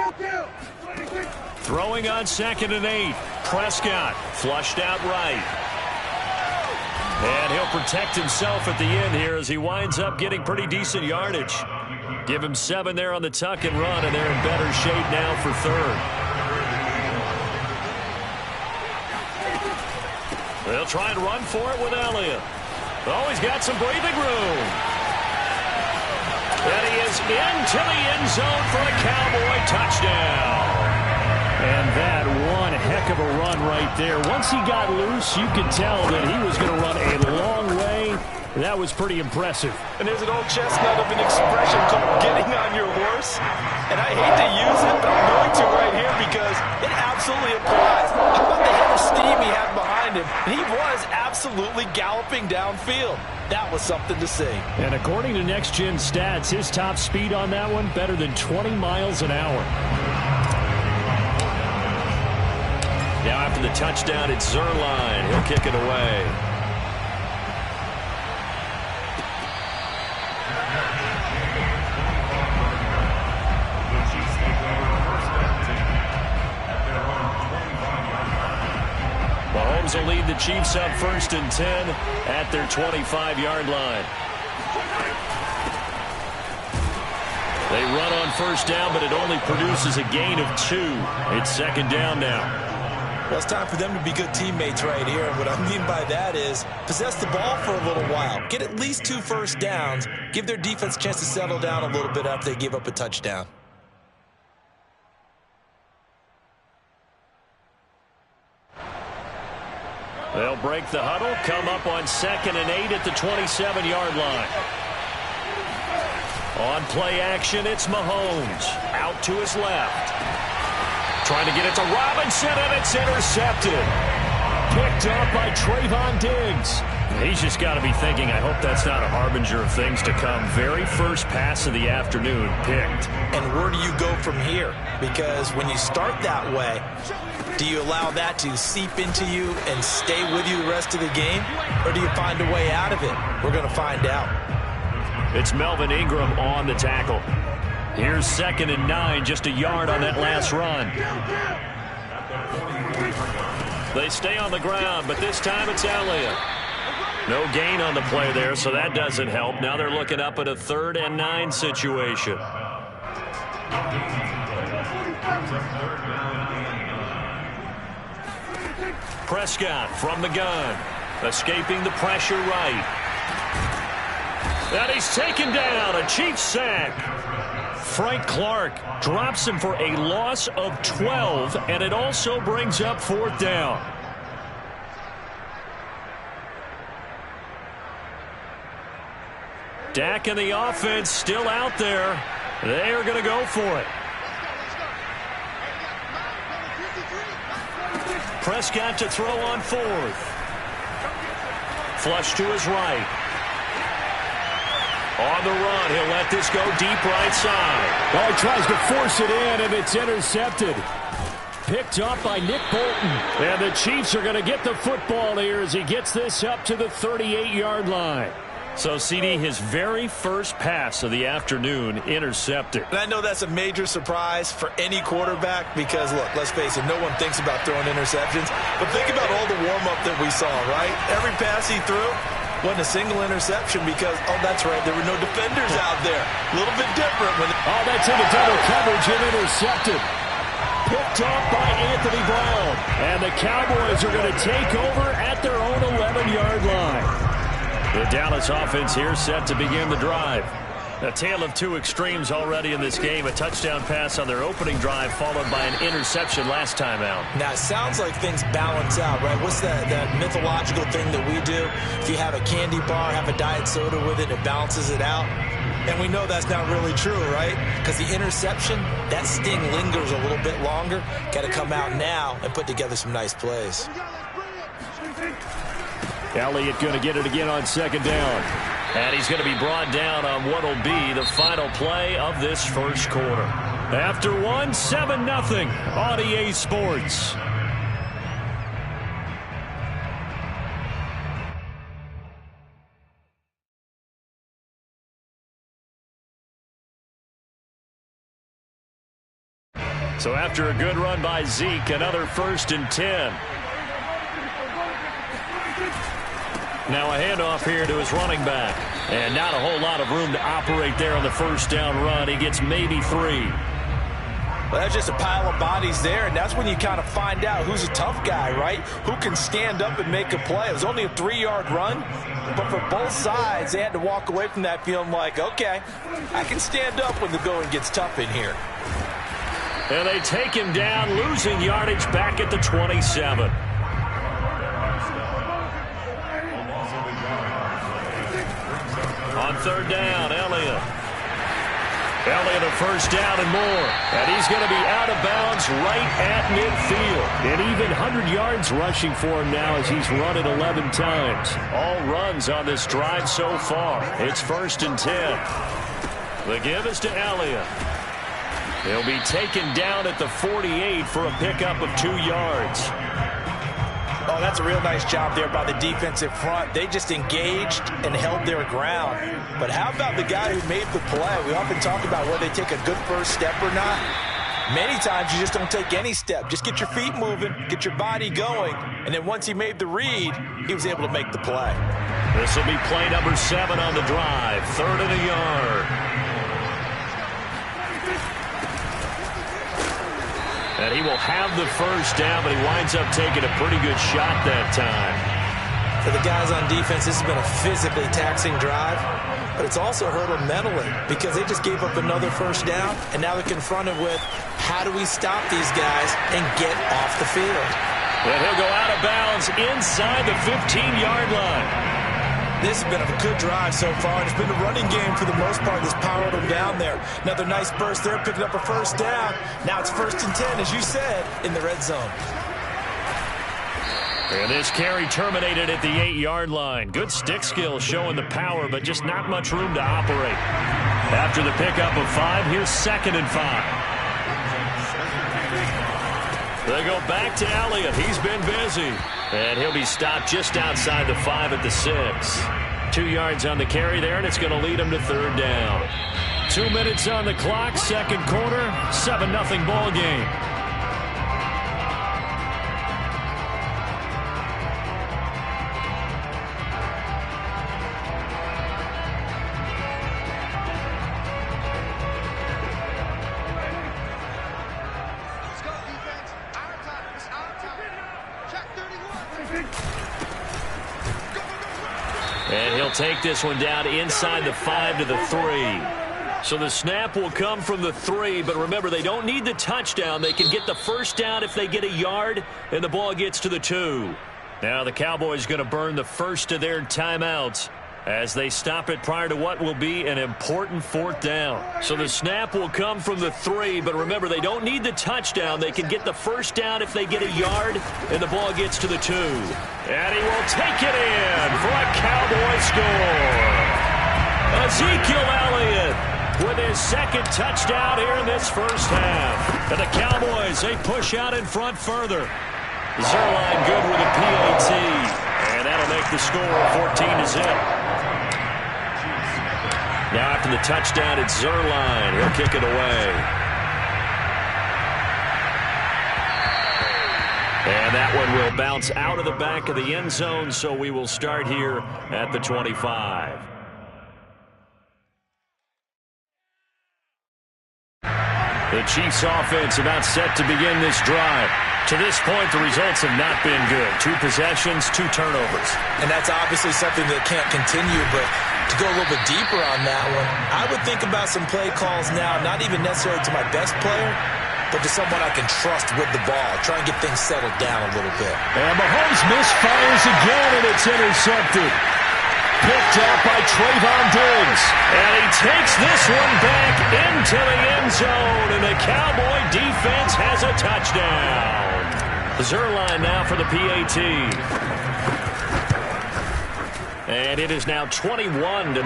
24.
Throwing on 2nd and 8. Prescott flushed out right. And he'll protect himself at the end here as he winds up getting pretty decent yardage. Give him 7 there on the tuck and run, and they're in better shape now for 3rd. They'll try and run for it with Elliott. Oh, he's got some breathing room. And he is into the end zone for a Cowboy touchdown. And that one heck of a run right there. Once he got loose, you could tell that he was going to run a long way. That was pretty impressive.
And there's an old chestnut of an expression called getting on your horse. And I hate to use it, but I'm going to right here because it absolutely applies. How about the head of steam he had behind him? And he was absolutely galloping downfield. That was something to see.
And according to Next Gen Stats, his top speed on that one, better than 20 miles an hour. Now after the touchdown, it's Zerline. He'll kick it away. Mahomes will lead the Chiefs up 1st and 10 at their 25-yard line. They run on first down, but it only produces a gain of 2. It's 2nd down now.
Well, it's time for them to be good teammates right here. And what I mean by that is possess the ball for a little while. Get at least 2 first downs. Give their defense a chance to settle down a little bit after they give up a touchdown.
They'll break the huddle, come up on 2nd and 8 at the 27-yard line.
On play action, it's Mahomes. Out to his left. Trying to get it to Robinson, and it's intercepted. Picked up by Trayvon Diggs. He's just got to be thinking, I hope that's not a harbinger of things to come. Very first pass of the afternoon picked.
And where do you go from here? Because when you start that way, do you allow that to seep into you and stay with you the rest of the game? Or do you find a way out of it? We're going to find out.
It's Melvin Ingram on the tackle. Here's 2nd and 9, just a yard on that last run. They stay on the ground, but this time it's Elliott. No gain on the play there, so that doesn't help. Now they're looking up at a 3rd and 9 situation. Prescott from the gun, escaping the pressure right. And he's taken down, a Chiefs sack. Frank Clark drops him for a loss of 12, and it also brings up 4th down. Dak and the offense still out there. They are going to go for it. Prescott to throw on 4th. Flush to his right. On the run, he'll let this go deep right side.
Well, he tries to force it in, and it's intercepted. Picked up by Nick Bolton. And the Chiefs are going to get the football here as he gets this up to the 38-yard line.
So, CD, his very first pass of the afternoon intercepted.
And I know that's a major surprise for any quarterback because, look, let's face it, no one thinks about throwing interceptions. But think about all the warm-up that we saw, right? Every pass he threw wasn't a single interception because, oh, that's right, there were no defenders out there. A little bit different.
Oh, that's into double coverage and intercepted. Picked off by Anthony Brown. And the Cowboys are going to take over at their own 11-yard line.
The Dallas offense here set to begin the drive. A tale of two extremes already in this game. A touchdown pass on their opening drive followed by an interception last time out.
Now, it sounds like things balance out, right? What's that mythological thing that we do? If you have a candy bar, have a diet soda with it, it balances it out. And we know that's not really true, right? Because the interception, that sting lingers a little bit longer. Got to come out now and put together some nice plays.
Elliott going to get it again on 2nd down.
And he's going to be brought down on what will be the final play of this first quarter.
After 7-0 on EA Sports.
So after a good run by Zeke, another 1st and 10. Now a handoff here to his running back. And not a whole lot of room to operate there on the 1st down run. He gets maybe 3.
Well, that's just a pile of bodies there, and that's when you kind of find out who's a tough guy, right? Who can stand up and make a play. It was only a 3-yard run, but for both sides, they had to walk away from that feeling like, okay, I can stand up when the going gets tough in here.
And they take him down, losing yardage back at the 27. On 3rd down, Elliott. Elliott a 1st down and more. And he's going to be out of bounds right at midfield.
And even 100 yards rushing for him now as he's run it 11 times.
All runs on this drive so far. It's 1st and 10. The give is to Elliott. He'll be taken down at the 48 for a pickup of 2 yards.
Oh, that's a real nice job there by the defensive front. They just engaged and held their ground. But how about the guy who made the play? We often talk about whether they take a good first step or not. Many times you just don't take any step. Just get your feet moving, get your body going, and then once he made the read, he was able to make the play.
This will be play number 7 on the drive. 3rd and a yard. And he will have the 1st down, but he winds up taking a pretty good shot that time.
For the guys on defense, this has been a physically taxing drive, but it's also hurt them mentally because they just gave up another 1st down, and now they're confronted with how do we stop these guys and get off the field.
And he'll go out of bounds inside the 15-yard line.
This has been a good drive so far, and it's been a running game for the most part that's powered them down there. Another nice burst there, picking up a first down. Now it's 1st and 10, as you said, in the red zone.
And this carry terminated at the 8-yard line. Good stick skills showing the power, but just not much room to operate. After the pickup of 5, here's 2nd and 5. They go back to Elliott. He's been busy. And he'll be stopped just outside the 5 at the 6. 2 yards on the carry there, and it's going to lead him to 3rd down. 2 minutes on the clock, 2nd quarter, 7-0 ball game. And he'll take this one down inside the 5 to the 3. So the snap will come from the 3, but remember, they don't need the touchdown. They can get the first down if they get a yard, and the ball gets to the 2. Now the Cowboys going to burn the first of their timeouts as they stop it prior to what will be an important 4th down. So the snap will come from the 3, but remember, they don't need the touchdown. They can get the first down if they get a yard, and the ball gets to the 2. And he will take it in for a Cowboy score. Ezekiel Elliott with his 2nd touchdown here in this first half. And the Cowboys, they push out in front further. Zerline good with a PAT. And that'll make the score 14-0. Now after the touchdown, it's Zerline. He'll kick it away. And that one will bounce out of the back of the end zone, so we will start here at the 25. The Chiefs offense about set to begin this drive. To this point, the results have not been good. 2 possessions, 2 turnovers. And that's obviously something that can't continue, but to go a little bit deeper on that one, I would think about some play calls now, not even necessarily to my best player, but to someone I can trust with the ball. Try and get things settled down a little bit. And Mahomes misfires again, and it's intercepted. Picked up by Trayvon Diggs. And he takes this one back into the end zone, and the Cowboy defense has a touchdown. Zerline now for the PAT. And it is now 21-0.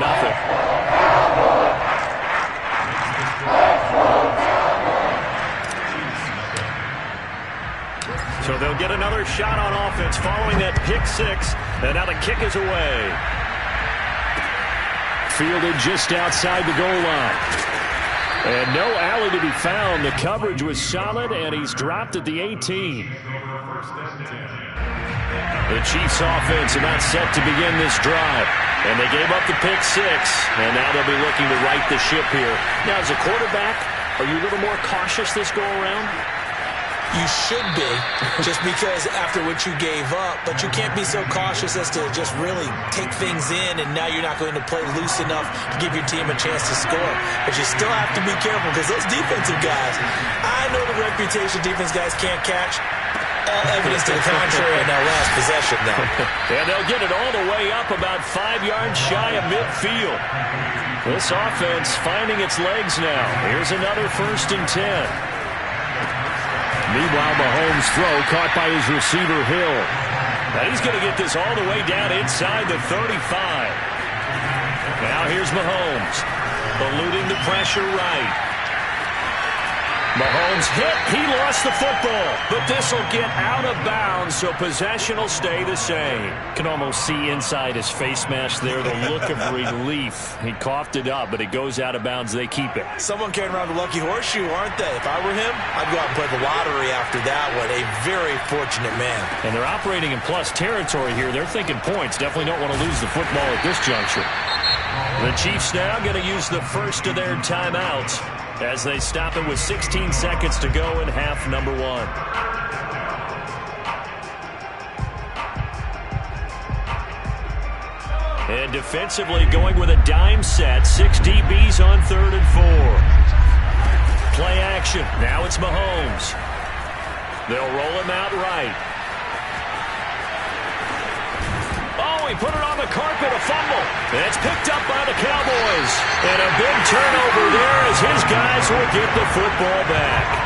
So they'll get another shot on offense following that pick 6. And now the kick is away. Fielded just outside the goal line. And no alley to be found. The coverage was solid, and he's dropped at the 18. The Chiefs offense about set to begin this drive. And they gave up the pick 6, and now they'll be looking to right the ship here. Now, as a quarterback, are you a little more cautious this go-around? You should be, just because after what you gave up, but you can't be so cautious as to just really take things in, and now you're not going to play loose enough to give your team a chance to score. But you still have to be careful, because those defensive guys, I know the reputation defense guys can't catch. All evidence to the contrary in that last possession now. And they'll get it all the way up about 5 yards shy of midfield. This offense finding its legs now. Here's another 1st and 10. Meanwhile, Mahomes' throw caught by his receiver, Hill. Now he's going to get this all the way down inside the 35. Now here's Mahomes, eluding the pressure right. Mahomes hit. He lost the football, but this will get out of bounds, so possession will stay the same. Can almost see inside his face mask there the look of relief. He coughed it up, but it goes out of bounds. They keep it. Someone carrying around the lucky horseshoe, aren't they? If I were him, I'd go out and play the lottery after that one. A very fortunate man. And they're operating in plus territory here. They're thinking points. Definitely don't want to lose the football at this juncture. The Chiefs now going to use the first of their timeouts as they stop it with 16 seconds to go in half number 1. And defensively going with a dime set. 6 DBs on 3rd and 4. Play action. Now it's Mahomes. They'll roll him out right. Oh, he put it on the carpet, a fumble. It's picked up by the Cowboys. And a big turnover there as his guys will get the football back.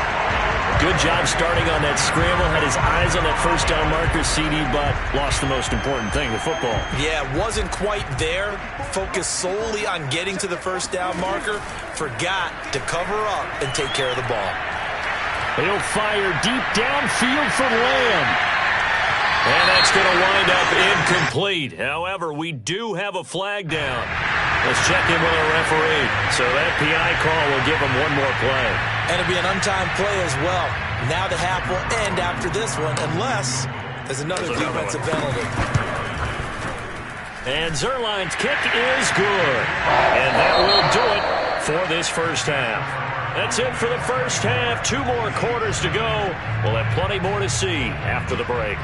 Good job starting on that scramble. Had his eyes on that first down marker, CD, but lost the most important thing, the football.
Yeah, wasn't quite there. Focused solely on getting to the first down marker. Forgot to cover up and take care of the ball.
He'll fire deep downfield for Lamb. And that's going to wind up incomplete. However, we do have a flag down. Let's check in with our referee. So that PI call will give him one more play.
And it'll be an untimed play as well. Now the half will end after this one, unless there's another defensive penalty.
And Zerline's kick is good. And that will do it for this first half. That's it for the first half. 2 more quarters to go. We'll have plenty more to see after the break.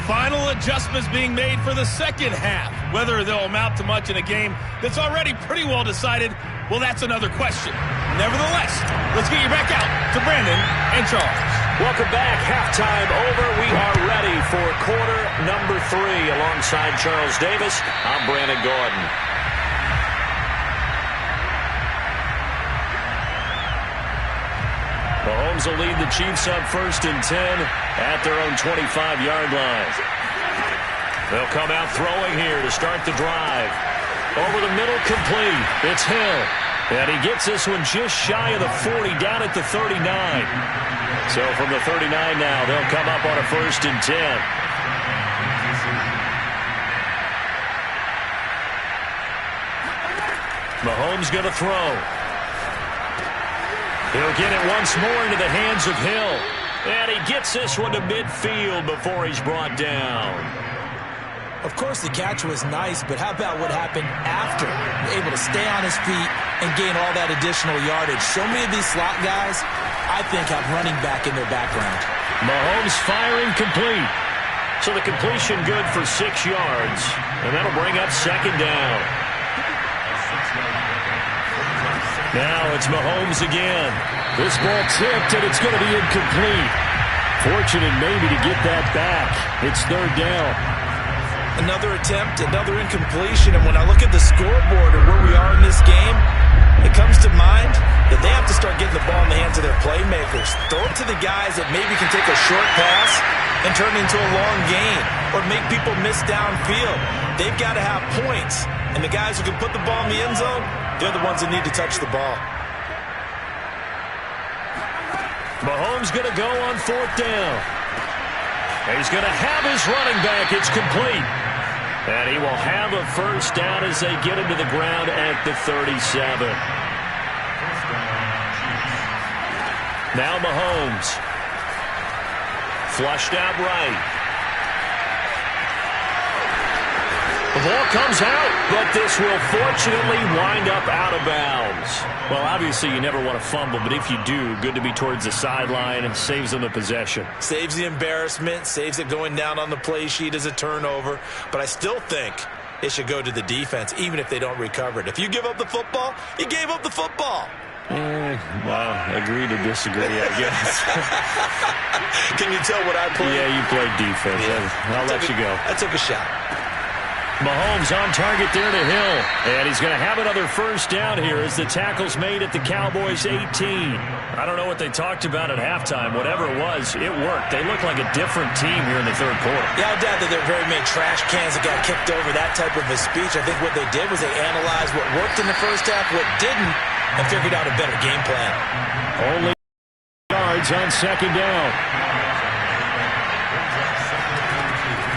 Final adjustments being made for the second half. Whether they'll amount to much in a game that's already pretty well decided, well, that's another question. Nevertheless, let's get you back out to Brandon and Charles.
Welcome back. Halftime over. We are ready for quarter number 3. Alongside Charles Davis, I'm Brandon Gordon. Mahomes will lead the Chiefs up 1st and 10 at their own 25-yard line. They'll come out throwing here to start the drive. Over the middle, complete. It's Hill. And he gets this one just shy of the 40, down at the 39. So from the 39 now, they'll come up on a 1st and 10. Mahomes going to throw. He'll get it once more into the hands of Hill. And he gets this one to midfield before he's brought down.
Of course, the catch was nice, but how about what happened after? Able to stay on his feet and gain all that additional yardage. So many of these slot guys, I think, have running back in their background.
Mahomes firing complete. So the completion good for 6 yards. And that'll bring up 2nd down. Now it's Mahomes again. This ball tipped, and it's going to be incomplete. Fortunate maybe to get that back. It's 3rd down.
Another attempt, another incompletion, and when I look at the scoreboard and where we are in this game, it comes to mind that they have to start getting the ball in the hands of their playmakers. Throw it to the guys that maybe can take a short pass and turn it into a long gain or make people miss downfield. They've got to have points, and the guys who can put the ball in the end zone, they're the ones that need to touch the ball.
Mahomes going to go on 4th down. He's going to have his running back. It's complete. And he will have a 1st down as they get him to the ground at the 37. Now Mahomes. Flushed out right. The ball comes out, but this will fortunately wind up out of bounds. Well, obviously you never want to fumble, but if you do, good to be towards the sideline. It saves them the possession.
Saves the embarrassment, saves it going down on the play sheet as a turnover. But I still think it should go to the defense, even if they don't recover it. If you give up the football, you gave up the football.
Well, agree to disagree, I guess.
Can you tell what I played?
Yeah, you played defense. Yeah. I'll let you go.
I took a shot.
Mahomes on target there to Hill. And he's going to have another 1st down here as the tackle's made at the Cowboys' 18. I don't know what they talked about at halftime. Whatever it was, it worked. They look like a different team here in the 3rd quarter.
Yeah, I doubt that there are very many trash cans that got kicked over, that type of a speech. I think what they did was they analyzed what worked in the first half, what didn't, and figured out a better game plan.
Only yards on 2nd down.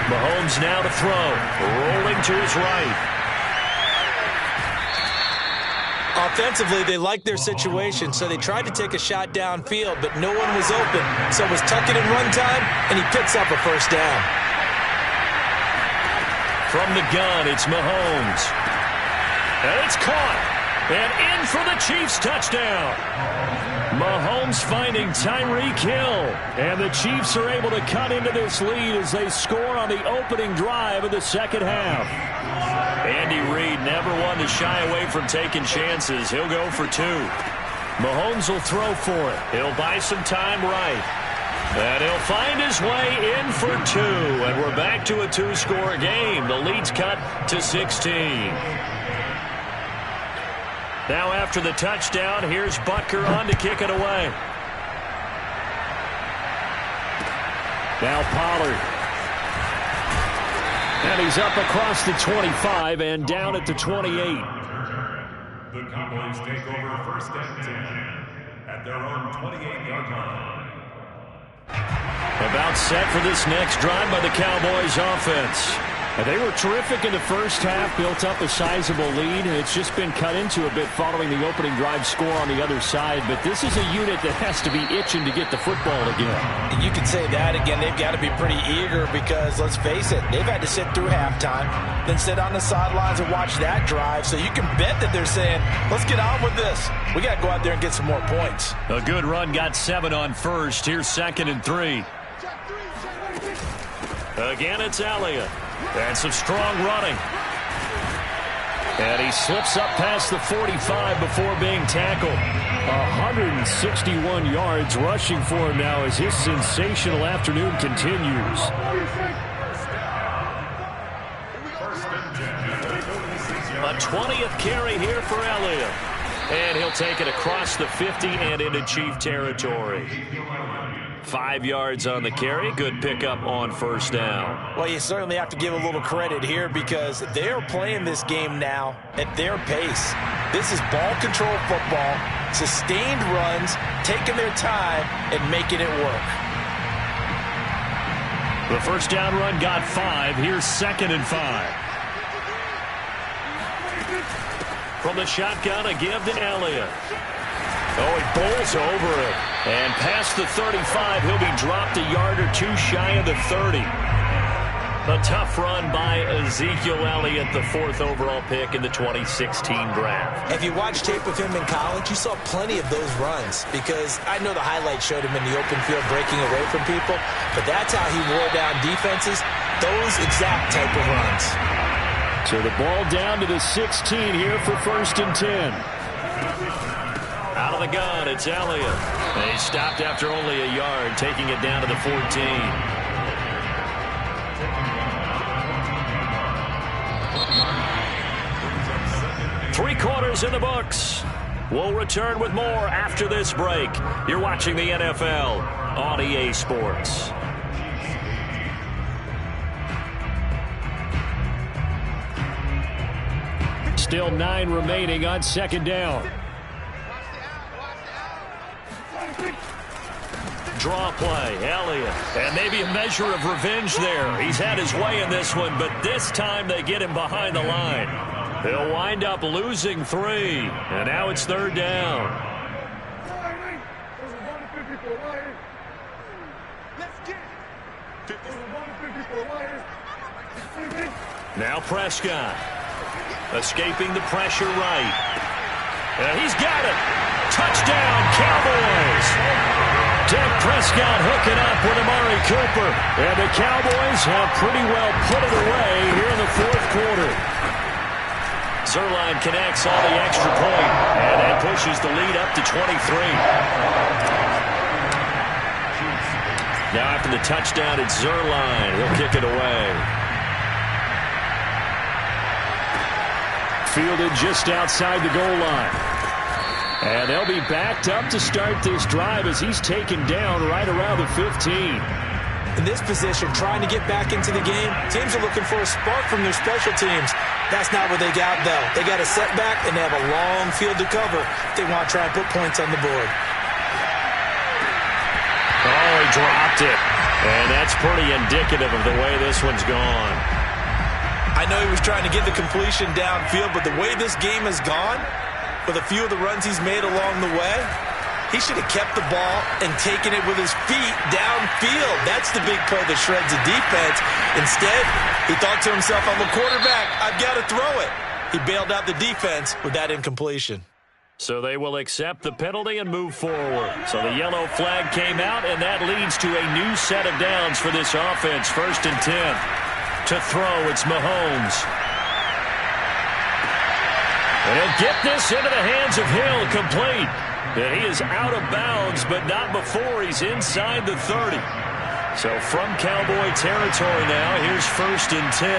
Mahomes now to throw. Rolling to his right.
Offensively, they liked their situation, so they tried to take a shot downfield, but no one was open. So it was tuck it and run time, and he picks up a 1st down.
From the gun, it's Mahomes. And it's caught. And in for the Chiefs touchdown. Mahomes finding Tyreek Hill. And the Chiefs are able to cut into this lead as they score on the opening drive of the 2nd half. Andy Reid never one to shy away from taking chances. He'll go for 2. Mahomes will throw for it. He'll buy some time right. And he'll find his way in for 2. And we're back to a 2-score game. The lead's cut to 16. Now after the touchdown, here's Butker on to kick it away. Now Pollard. And he's up across the 25 and down at the 28.
The Cowboys take over first and 10 at their own 28-yard line.
About set for this next drive by the Cowboys offense. And they were terrific in the first half, built up a sizable lead, and it's just been cut into a bit following the opening drive score on the other side. But this is a unit that has to be itching to get the football again.
You could say that again. They've got to be pretty eager because, let's face it, they've had to sit through halftime, then sit on the sidelines and watch that drive. So you can bet that they're saying, let's get on with this. We got to go out there and get some more points.
A good run got 7 on first. Here's 2nd and 3. Again, it's Elliott. And some strong running. And he slips up past the 45 before being tackled. 161 yards rushing for him now as his sensational afternoon continues. A 20th carry here for Elliott. And he'll take it across the 50 and into Chief territory. 5 yards on the carry. Good pickup on first down.
Well, you certainly have to give a little credit here because they're playing this game now at their pace. This is ball control football, sustained runs, taking their time and making it work.
The first down run got 5. Here's 2nd and 5. From the shotgun, a give to Elliott. Oh, he bowls over it. And past the 35, he'll be dropped a yard or 2 shy of the 30. A tough run by Ezekiel Elliott, the 4th overall pick in the 2016 draft.
If you watched tape of him in college, you saw plenty of those runs because I know the highlights showed him in the open field breaking away from people, but that's how he wore down defenses, those exact type of runs.
So the ball down to the 16 here for 1st and 10. Out of the gun, it's Elliott. And he stopped after only a yard, taking it down to the 14. Three-quarters in the books. We'll return with more after this break. You're watching the NFL on EA Sports. Still 9 remaining on 2nd down. Draw play, Elliott. And maybe a measure of revenge there. He's had his way in this one, but this time they get him behind the line. They'll wind up losing 3. And now it's 3rd down. Now Prescott. Escaping the pressure right. And he's got it. Touchdown, Cowboys. Dak Prescott hooking up with Amari Cooper. And the Cowboys have pretty well put it away here in the 4th quarter. Zerline connects on the extra point, and that pushes the lead up to 23. Now after the touchdown, it's Zerline. He'll kick it away. Fielded just outside the goal line. And they'll be backed up to start this drive as he's taken down right around the 15.
In this position, trying to get back into the game, teams are looking for a spark from their special teams. That's not what they got, though. They got a setback, and they have a long field to cover if they want to try and put points on the board.
Oh, he dropped it. And that's pretty indicative of the way this one's gone.
I know he was trying to get the completion downfield, but the way this game has gone, with a few of the runs he's made along the way, he should have kept the ball and taken it with his feet downfield. That's the big play that shreds the defense. Instead, he thought to himself, I'm a quarterback, I've got to throw it. He bailed out the defense with that incompletion.
So they will accept the penalty and move forward. So the yellow flag came out, and that leads to a new set of downs for this offense. 1st and 10. To throw, it's Mahomes. And he'll get this into the hands of Hill, complete. And he is out of bounds, but not before he's inside the 30. So from Cowboy territory now, here's 1st and 10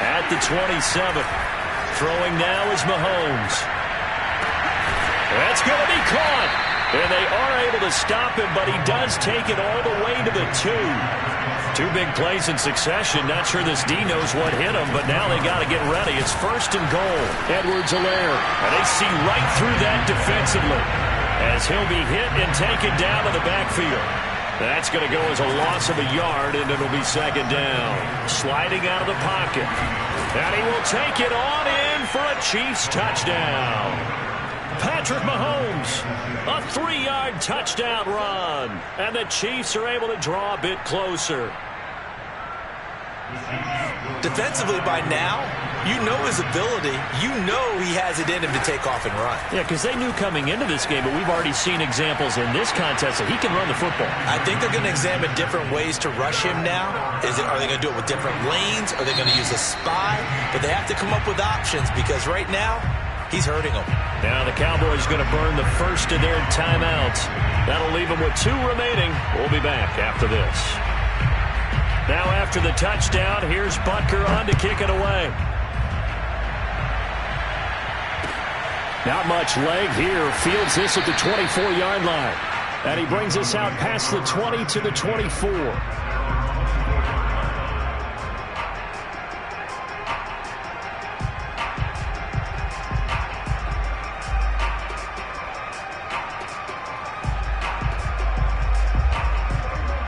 at the 27. Throwing now is Mahomes. That's going to be caught. And they are able to stop him, but he does take it all the way to the 2. 2 big plays in succession. Not sure this D knows what hit him, but now they got to get ready. It's 1st and goal. Edwards-Helaire. And they see right through that defensively as he'll be hit and taken down to the backfield. That's going to go as a loss of a yard, and it'll be 2nd down. Sliding out of the pocket. And he will take it on in for a Chiefs touchdown. Patrick Mahomes, a 3-yard touchdown run. And the Chiefs are able to draw a bit closer.
Defensively by now, you know his ability. You know he has it in him to take off and run.
Yeah, because they knew coming into this game, but we've already seen examples in this contest that he can run the football.
I think they're going to examine different ways to rush him now. Are they going to do it with different lanes? Are they going to use a spy? But they have to come up with options because right now, he's hurting them.
Now the Cowboys going to burn the first of their timeouts. That'll leave them with 2 remaining. We'll be back after this. Now after the touchdown, here's Butker on to kick it away. Not much leg here. Fields this at the 24-yard line. And he brings us out past the 20 to the 24.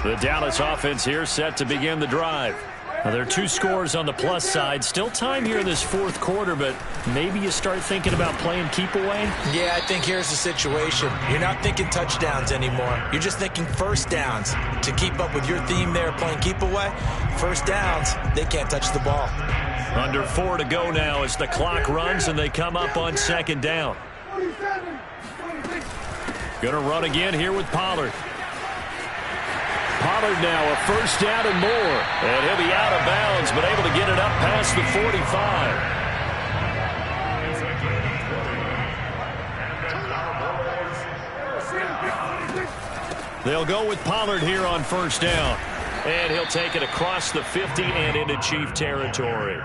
The Dallas offense here set to begin the drive. Now, there are 2 scores on the plus side. Still time here in this 4th quarter, but maybe you start thinking about playing keep away?
Yeah, I think here's the situation. You're not thinking touchdowns anymore. You're just thinking first downs. To keep up with your theme there, playing keep away, first downs, they can't touch the ball.
Under 4 to go now as the clock runs and they come up on 2nd down. Going to run again here with Pollard. Pollard now a 1st down and more. And he'll be out of bounds, but able to get it up past the 45. They'll go with Pollard here on 1st down. And he'll take it across the 50 and into Chief territory.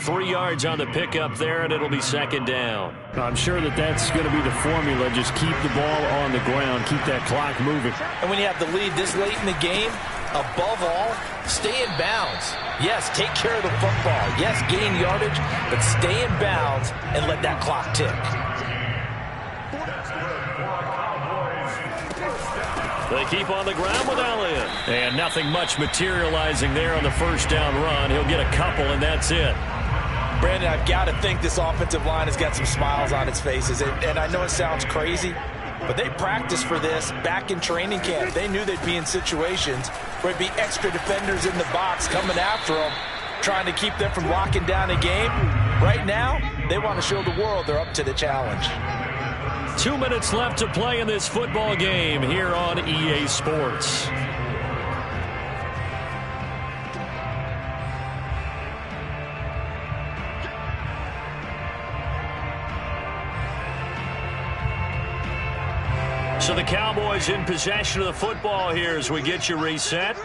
3 yards on the pickup there, and it'll be 2nd down. I'm sure that's going to be the formula. Just keep the ball on the ground. Keep that clock moving.
And when you have the lead this late in the game, above all, stay in bounds. Yes, take care of the football. Yes, gain yardage, but stay in bounds and let that clock tick.
They keep on the ground with Elliott. And nothing much materializing there on the 1st down run. He'll get a couple, and that's it.
Brandon, I've got to think this offensive line has got some smiles on its faces. And I know it sounds crazy, but they practiced for this back in training camp. They knew they'd be in situations where it'd be extra defenders in the box coming after them, trying to keep them from locking down a game. Right now, they want to show the world they're up to the challenge.
2 minutes left to play in this football game here on EA Sports. So the Cowboys in possession of the football here as we get you reset.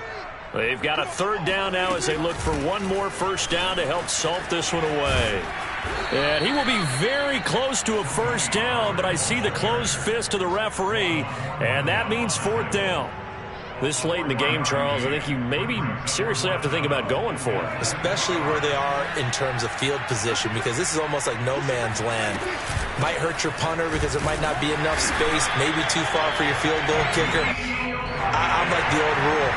They've got a 3rd down now as they look for one more 1st down to help salt this one away. And he will be very close to a 1st down, but I see the closed fist of the referee, and that means 4th down. This late in the game, Charles, I think you maybe seriously have to think about going for it.
Especially where they are in terms of field position, because this is almost like no man's land. Might hurt your punter because there might not be enough space, maybe too far for your field goal kicker. I'm like the old rule.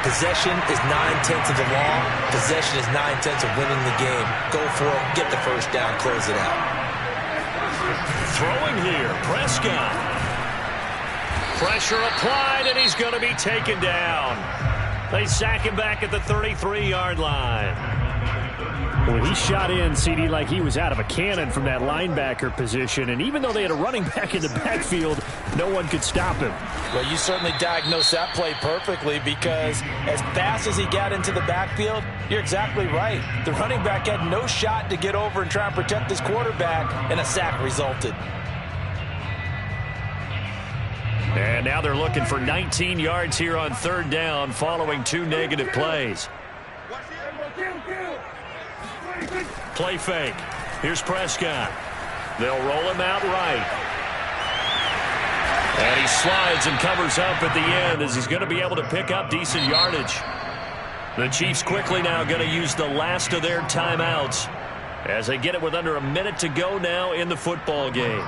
Possession is 9/10 of the law. Possession is 9/10 of winning the game. Go for it. Get the 1st down. Close it out.
Throwing here, Prescott. Pressure applied, and he's going to be taken down. They sack him back at the 33-yard line. Well, he shot in, CD, like he was out of a cannon from that linebacker position. And even though they had a running back in the backfield, no one could stop him.
Well, you certainly diagnosed that play perfectly, because as fast as he got into the backfield, you're exactly right. The running back had no shot to get over and try and protect his quarterback, and a sack resulted.
And now they're looking for 19 yards here on third down following 2 negative plays. Play fake. Here's Prescott. They'll roll him out right. And he slides and covers up at the end as he's going to be able to pick up decent yardage. The Chiefs quickly now going to use the last of their timeouts as they get it with under a minute to go now in the football game.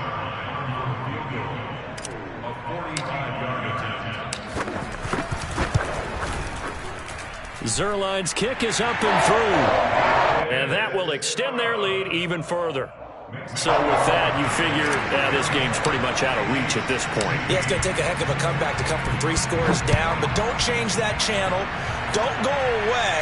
Zerline's kick is up and through. And that will extend their lead even further. So with that, you figure this game's pretty much out of reach at this point.
Yeah, it's going to take a heck of a comeback to come from 3 scores down, but don't change that channel. Don't go away.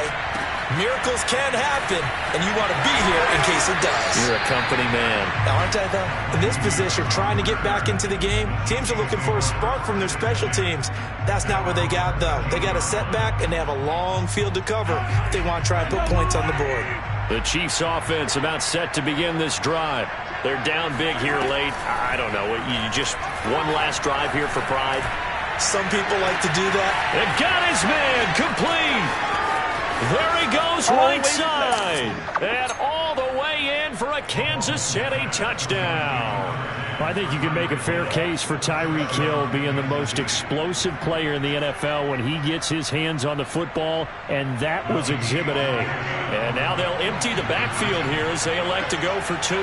Miracles can happen, and you want to be here in case it does.
You're a company man.
Now, aren't I, though? In this position, trying to get back into the game, teams are looking for a spark from their special teams. That's not what they got, though. They got a setback, and they have a long field to cover if they want to try and put points on the board.
The Chiefs offense about set to begin this drive. They're down big here late. I don't know. You just one last drive here for pride?
Some people like to do that.
They've got his man complete. There he goes right side. And all the way in for a Kansas City touchdown.
I think you can make a fair case for Tyreek Hill being the most explosive player in the NFL when he gets his hands on the football, and that was Exhibit A.
And now they'll empty the backfield here as they elect to go for 2.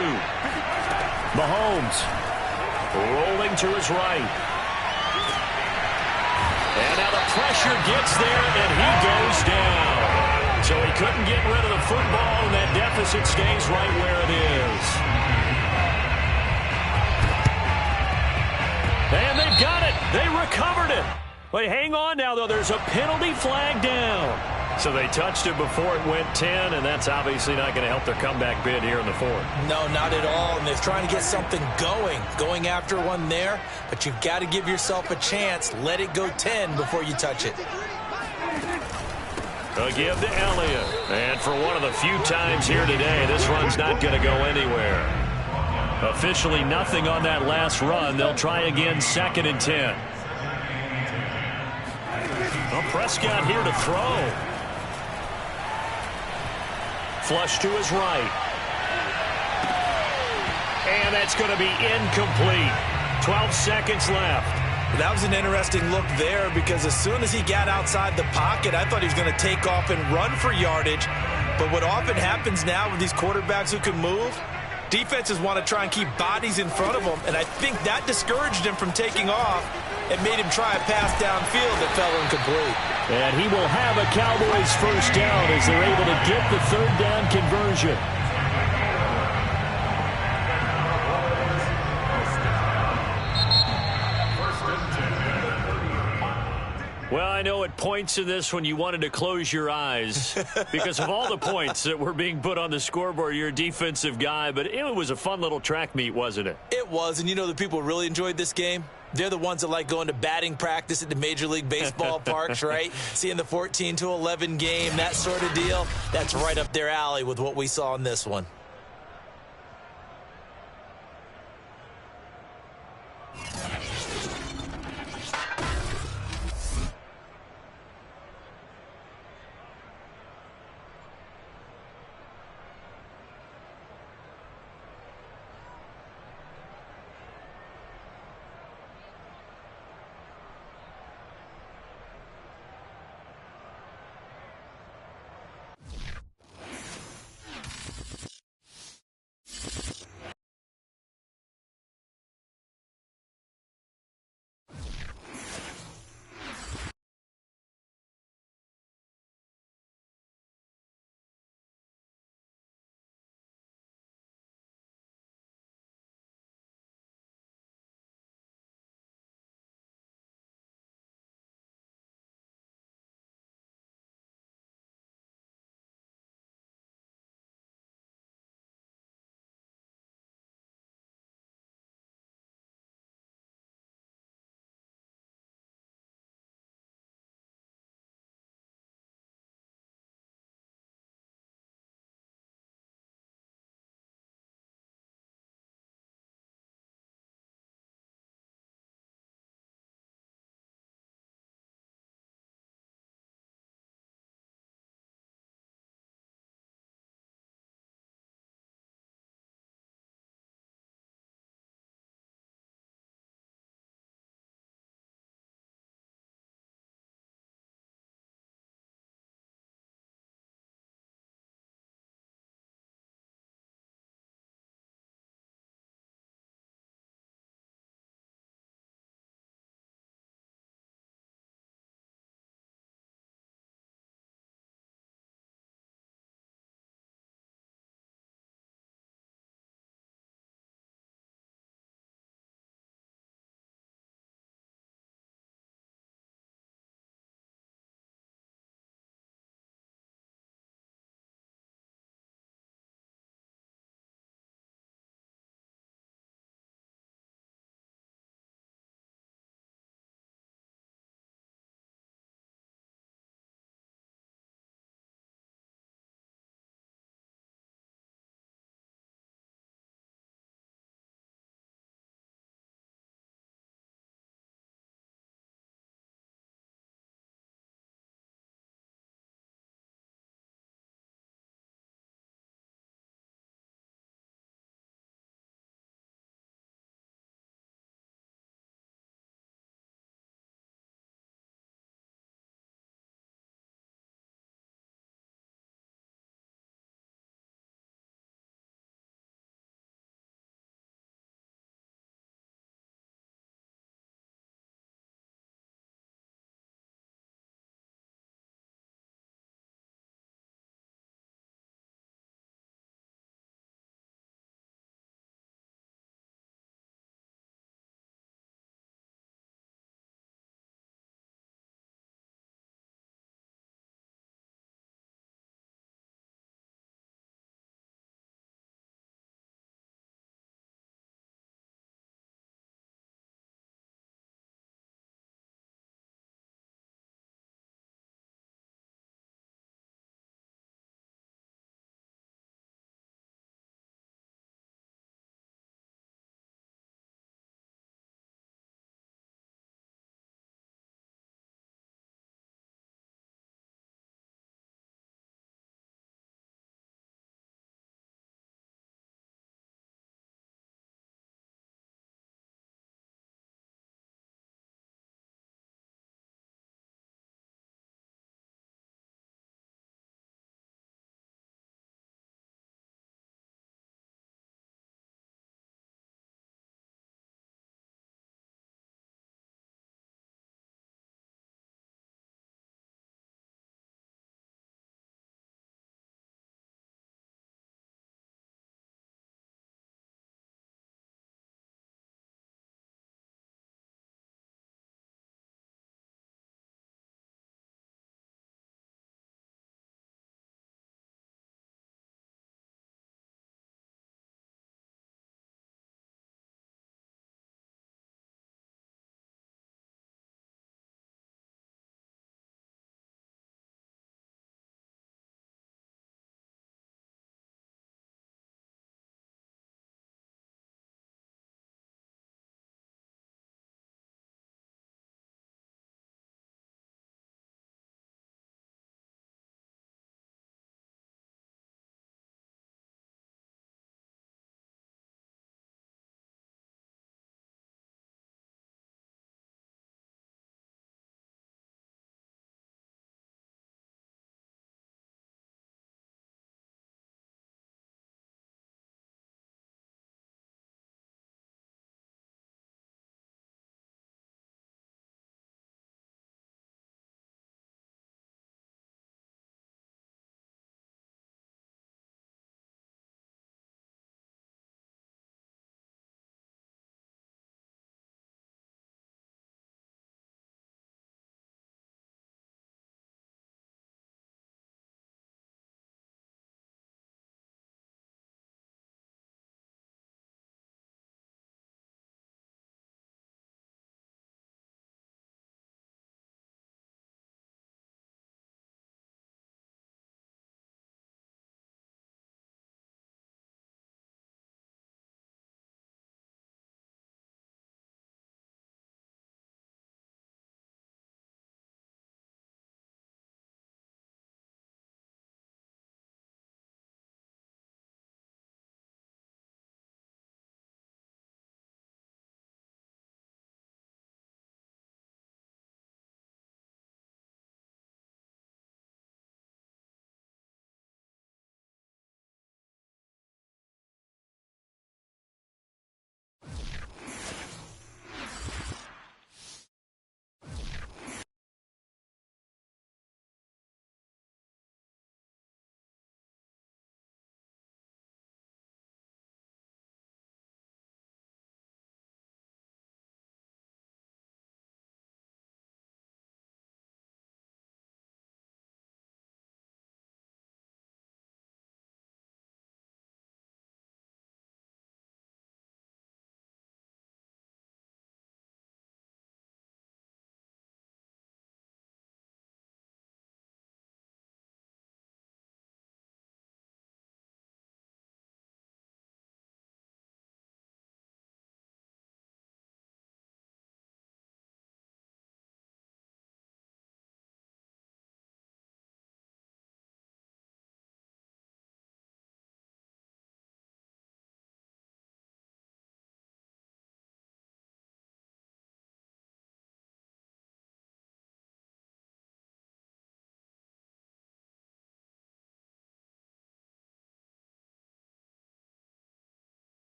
Mahomes
rolling to his right. And now the pressure gets there, and he goes down. So he couldn't get rid of the football, and that deficit stays right where it is. And they've got it. They recovered it. But hang on now, though. There's a penalty flag down. So they touched it before it went 10, and that's obviously not going to help their comeback bid here in the 4th.
No, not at all. And they're trying to get something going after one there. But you've got to give yourself a chance. Let it go 10 before you touch it.
A give to Elliott. And for one of the few times here today, this run's not going to go anywhere. Officially nothing on that last run. They'll try again 2nd and 10. Well, Prescott here to throw. Flush to his right. And that's going to be incomplete. 12 seconds left.
That was an interesting look there because as soon as he got outside the pocket, I thought he was going to take off and run for yardage. But what often happens now with these quarterbacks who can move, defenses want to try and keep bodies in front of them, and I think that discouraged him from taking off and made him try a pass downfield that fell incomplete.
And he will have a Cowboys first down as they're able to get the 3rd down conversion.
Well, I know at points in this when you wanted to close your eyes because of all the points that were being put on the scoreboard. You're a defensive guy, but it was a fun little track meet, wasn't it?
It was, and you know the people really enjoyed this game? They're the ones that like going to batting practice at the Major League Baseball parks, right? Seeing the 14-11 game, that sort of deal. That's right up their alley with what we saw in this one.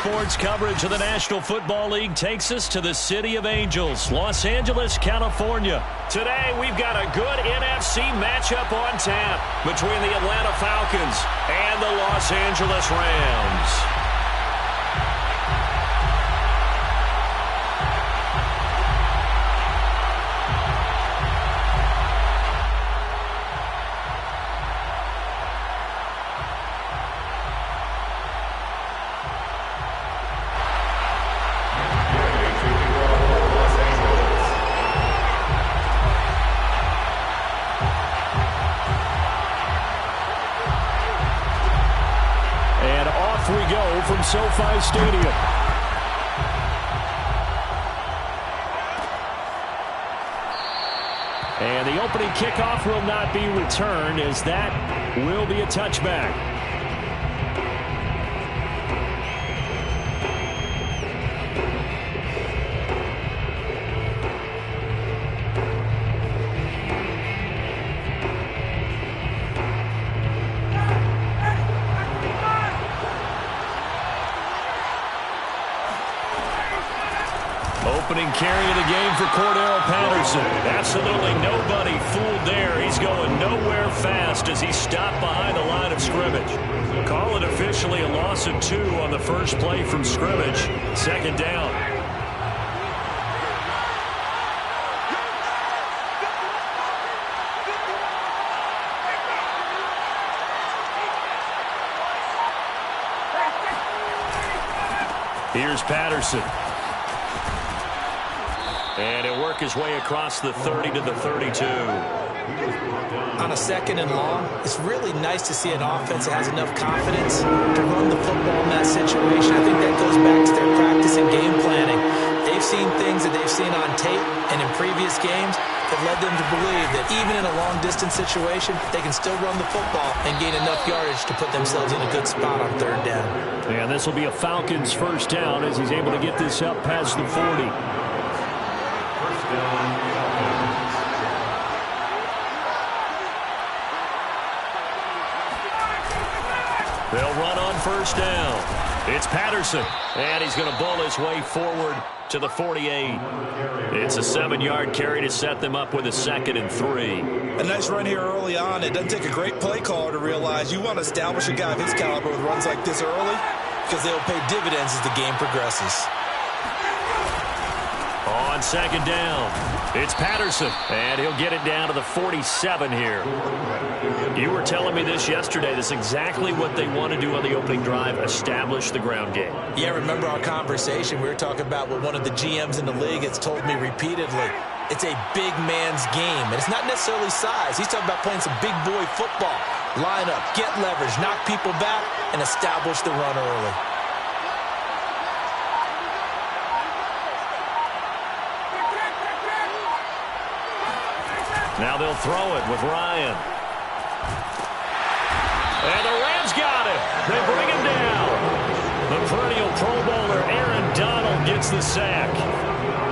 sports coverage of the National Football League takes us to the City of Angels, Los Angeles, California. Today, we've got a good NFC matchup on tap between the Atlanta Falcons and the Los Angeles Rams. From SoFi Stadium. And the opening kickoff will not be returned, as that will be a touchback. Opening carry of the game for Cordero Patterson. Absolutely nobody fooled there. He's going nowhere fast as he stopped behind the line of scrimmage. Call it officially a loss of 2 on the first play from scrimmage. Second down. Here's Patterson. And he'll work his way across the 30 to the 32.
On a second and long, it's really nice to see an offense that has enough confidence to run the football in that situation. I think that goes back to their practice and game planning. They've seen things that they've seen on tape and in previous games that led them to believe that even in a long-distance situation, they can still run the football and gain enough yardage to put themselves in a good spot on third down.
And this will be a Falcons first down as he's able to get this up past the 40. They'll run on first down. It's Patterson, and he's going to bull his way forward to the 48. It's a 7-yard carry to set them up with a 2nd and 3.
A nice run here early on. It doesn't take a great play caller to realize you want to establish a guy of his caliber with runs like this early because they'll pay dividends as the game progresses.
On second down, it's Patterson, and he'll get it down to the 47 here. You were telling me this yesterday. This is exactly what they want to do on the opening drive, establish the ground game.
Yeah, remember our conversation. We were talking about what one of the GMs in the league has told me repeatedly. It's a big man's game, and it's not necessarily size. He's talking about playing some big boy football. Line up, get leverage, knock people back, and establish the run early.
Now they'll throw it with Ryan. And the Rams got it. They bring him down. The perennial Pro Bowler Aaron Donald gets the sack.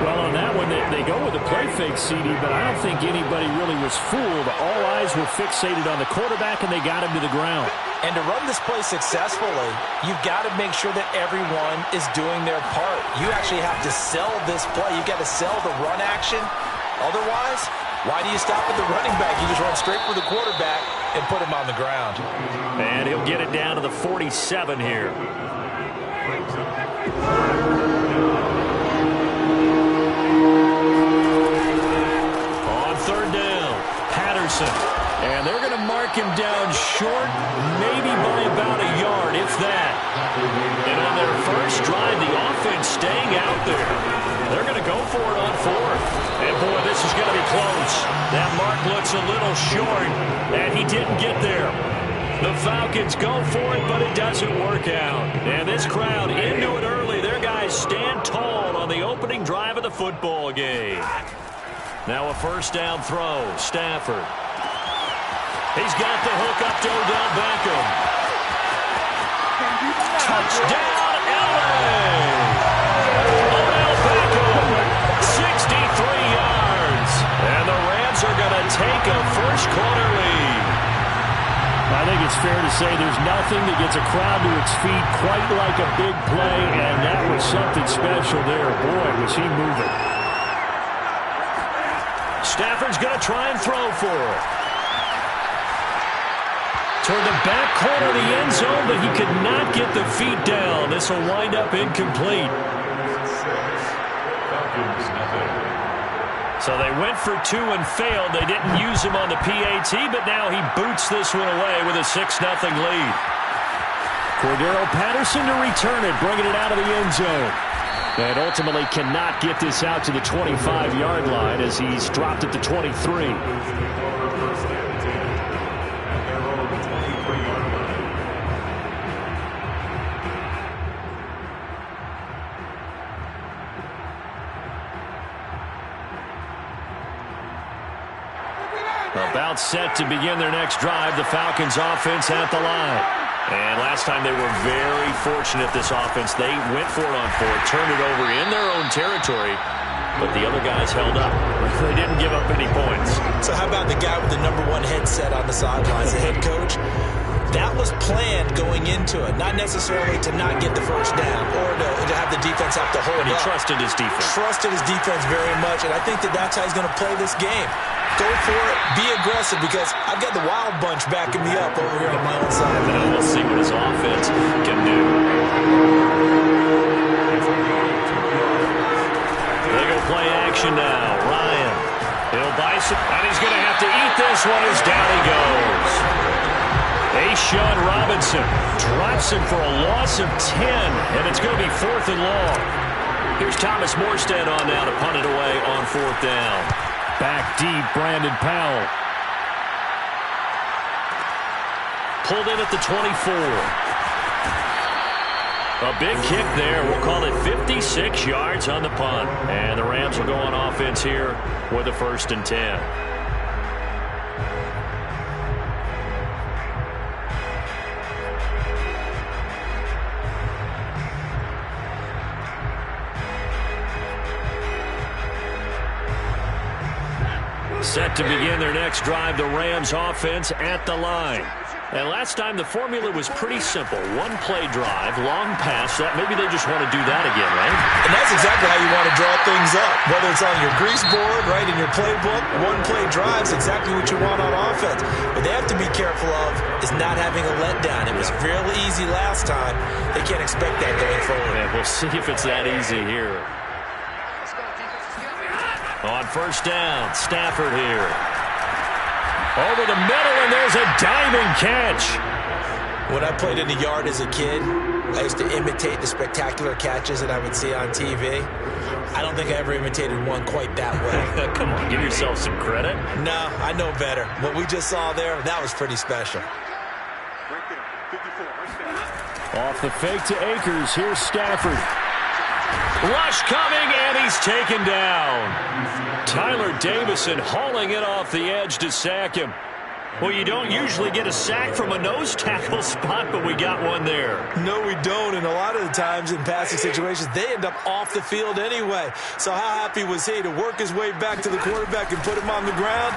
Well, on that one, they go with the play fake, CD, but I don't think anybody really was fooled. All eyes were fixated on the quarterback, and they got him to the ground.
And to run this play successfully, you've got to make sure that everyone is doing their part. You actually have to sell this play. You've got to sell the run action. Otherwise, why do you stop at the running back? You just run straight for the quarterback and put him on the ground.
And he'll get it down to the 47 here. On third down, Patterson. And they're going to mark him down short, maybe by about a yard, if that. And on their first drive, the offense staying out there. They're going to go for it on fourth. And, boy, this is going to be close. That mark looks a little short, and he didn't get there. The Falcons go for it, but it doesn't work out. And this crowd into it early. Their guys stand tall on the opening drive of the football game. Now a first down throw. Stafford. He's got the hook up to Odell Beckham. Touchdown, LA! Odell Beckham, 63 yards. And the Rams are going to take a first quarter lead.
I think it's fair to say there's nothing that gets a crowd to its feet quite like a big play, and that was something special there. Boy, was he moving.
Stafford's going to try and throw for it. Toward the back corner of the end zone, but he could not get the feet down. This will wind up incomplete. So they went for 2 and failed. They didn't use him on the PAT, but now he boots this one away with a 6-0 lead.
Cordero Patterson to return it, bringing it out of the end zone. And ultimately cannot get this out to the 25-yard line as he's dropped at the 23.
About set to begin their next drive, the Falcons offense at the line. And last time they were very fortunate, this offense. They went for it on 4, turned it over in their own territory, but the other guys held up. They didn't give up any points.
So how about the guy with the #1 headset on the sidelines, the head coach? That was planned going into it, not necessarily to not get the first down or to have the defense have to hold up.
And he trusted his defense.
Trusted his defense very much, and I think that's how he's going to play this game. Go for it, be aggressive, because I've got the wild bunch backing me up over here on my own side.
And we'll see what his offense can do. They go play action now. Ryan, he'll bicep, and he's going to have to eat this one as down he goes. Sean Robinson drops him for a loss of 10, and it's going to be 4th and long. Here's Thomas Morstead on now to punt it away on 4th down.
Back deep, Brandon Powell.
Pulled in at the 24. A big kick there. We'll call it 56 yards on the punt. And the Rams will go on offense here with a 1st and 10. Set to begin their next drive, the Rams offense at the line. And last time the formula was pretty simple. 1-play drive, long pass. That maybe they just want to do that again, right?
And that's exactly how you want to draw things up. Whether it's on your grease board, right, in your playbook, 1-play drives, exactly what you want on offense. What they have to be careful of is not having a letdown. It was real easy last time. They can't expect that going forward.
And we'll see if it's that easy here. On 1st down, Stafford here. Over the middle, and there's a diving catch.
When I played in the yard as a kid, I used to imitate the spectacular catches that I would see on TV. I don't think I ever imitated one quite that way.
Come on, give yourself some credit.
No, I know better. What we just saw there, that was pretty special.
Off the fake to Akers, here's Stafford.
Rush coming, and he's taken down. Tyler Davison hauling it off the edge to sack him. Well, you don't usually get a sack from a nose tackle spot, but we got one there.
No, we don't, and a lot of the times in passing situations, they end up off the field anyway. So how happy was he to work his way back to the quarterback and put him on the ground?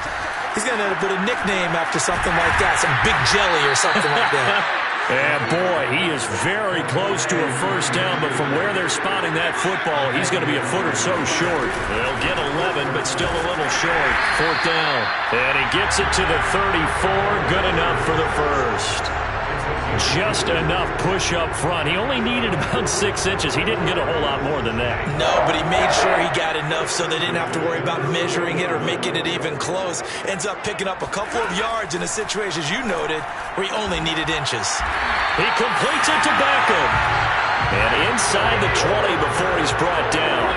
He's going to end up with a nickname after something like that, some Big Jelly or something like that.
And, boy, he is very close to a 1st down, but from where they're spotting that football, he's going to be a foot or so short. They'll get 11, but still a little short. 4th down. And he gets it to the 34. Good enough for the 1st. Just enough push up front. He only needed about 6 inches. He didn't get a whole lot more than that.
No, but he made sure he got enough so they didn't have to worry about measuring it or making it even close. Ends up picking up a couple of yards in a situation, as you noted, where he only needed inches.
He completes it to Beckham. And inside the 20 before he's brought down.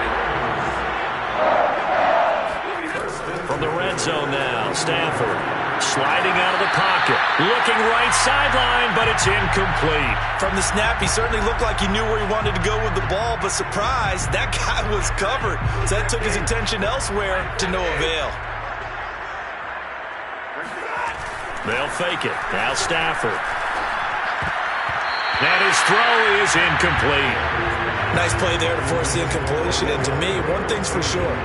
From the red zone now, Stafford sliding out of the pocket. Looking right sideline, but it's incomplete.
From the snap, he certainly looked like he knew where he wanted to go with the ball, but surprise, that guy was covered. So that took his attention elsewhere to no avail.
They'll fake it. Now Stafford. And his throw is incomplete.
Nice play there to force the incompletion. And to me, one thing's for sure.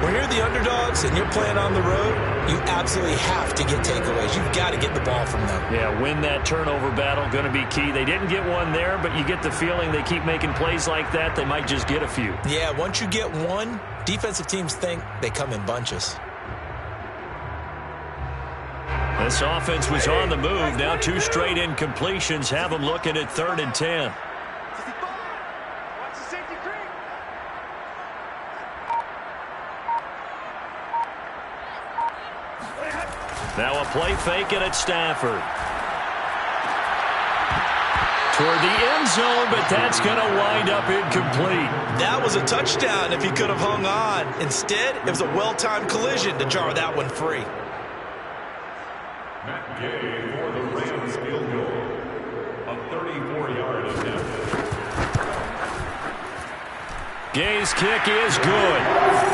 When you're the underdogs and you're playing on the road, you absolutely have to get takeaways. You've got to get the ball from them.
Yeah, win that turnover battle, going to be key. They didn't get one there, but you get the feeling they keep making plays like that, they might just get a few.
Yeah, once you get one, defensive teams think they come in bunches.
This offense was on the move. Now 2 straight incompletions have them looking at 3rd and 10. Now a play fake and it's Stafford. Toward the end zone, but that's going to wind up incomplete.
That was a touchdown if he could have hung on. Instead, it was a well-timed collision to jar that one free.
Matt Gay for the Rams field goal. A 34-yard attempt.
Gay's kick is good.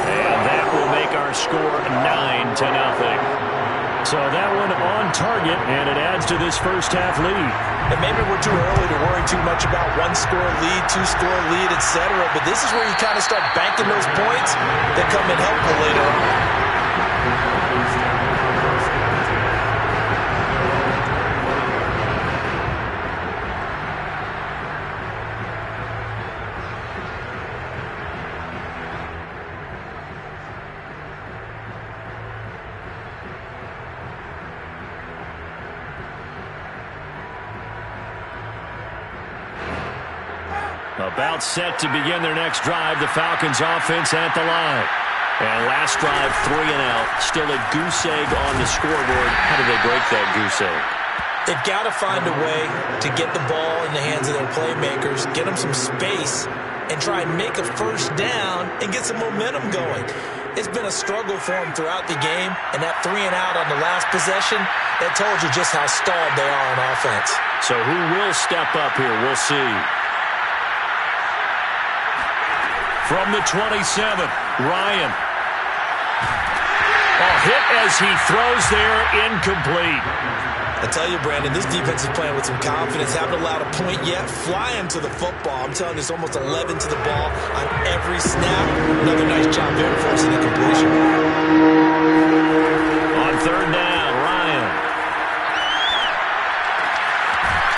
And that will make our score 9-0. So that one on target, and it adds to this first half lead.
And maybe we're too early to worry too much about 1-score lead, 2-score lead, etc. But this is where you kind of start banking those points that come in helpful later on.
About set to begin their next drive, the Falcons offense at the line. And last drive, 3 and out. Still a goose egg on the scoreboard. How do they break that goose egg?
They've got to find a way to get the ball in the hands of their playmakers, get them some space, and try and make a first down and get some momentum going. It's been a struggle for them throughout the game, and that 3 and out on the last possession, that told you just how stalled they are on offense.
So who will step up here? We'll see. From the 27, Ryan. Hit as he throws there, incomplete.
I tell you, Brandon, this defense is playing with some confidence. Haven't allowed a point yet. Flying to the football. I'm telling you, it's almost 11 to the ball on every snap. Another nice job there forcing the completion.
On 3rd down, Ryan.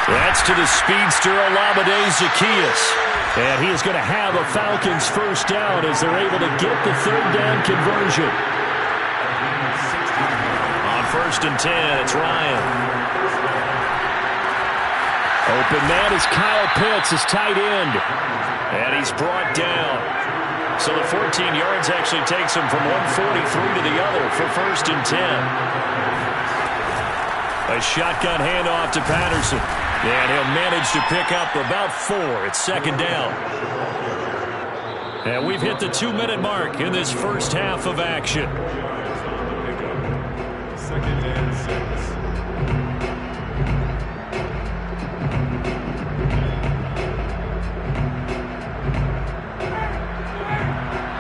That's to the speedster, Olamide Zaccheaus. And he is going to have a Falcons first down as they're able to get the 3rd down conversion. On 1st and 10, it's Ryan. Open man is Kyle Pitts, his tight end. And he's brought down. So the 14 yards actually takes him from 143 to the other for 1st and 10. A shotgun handoff to Patterson. And he'll manage to pick up about 4. It's 2nd down. And we've hit the 2-minute mark in this first half of action.
2nd and 6.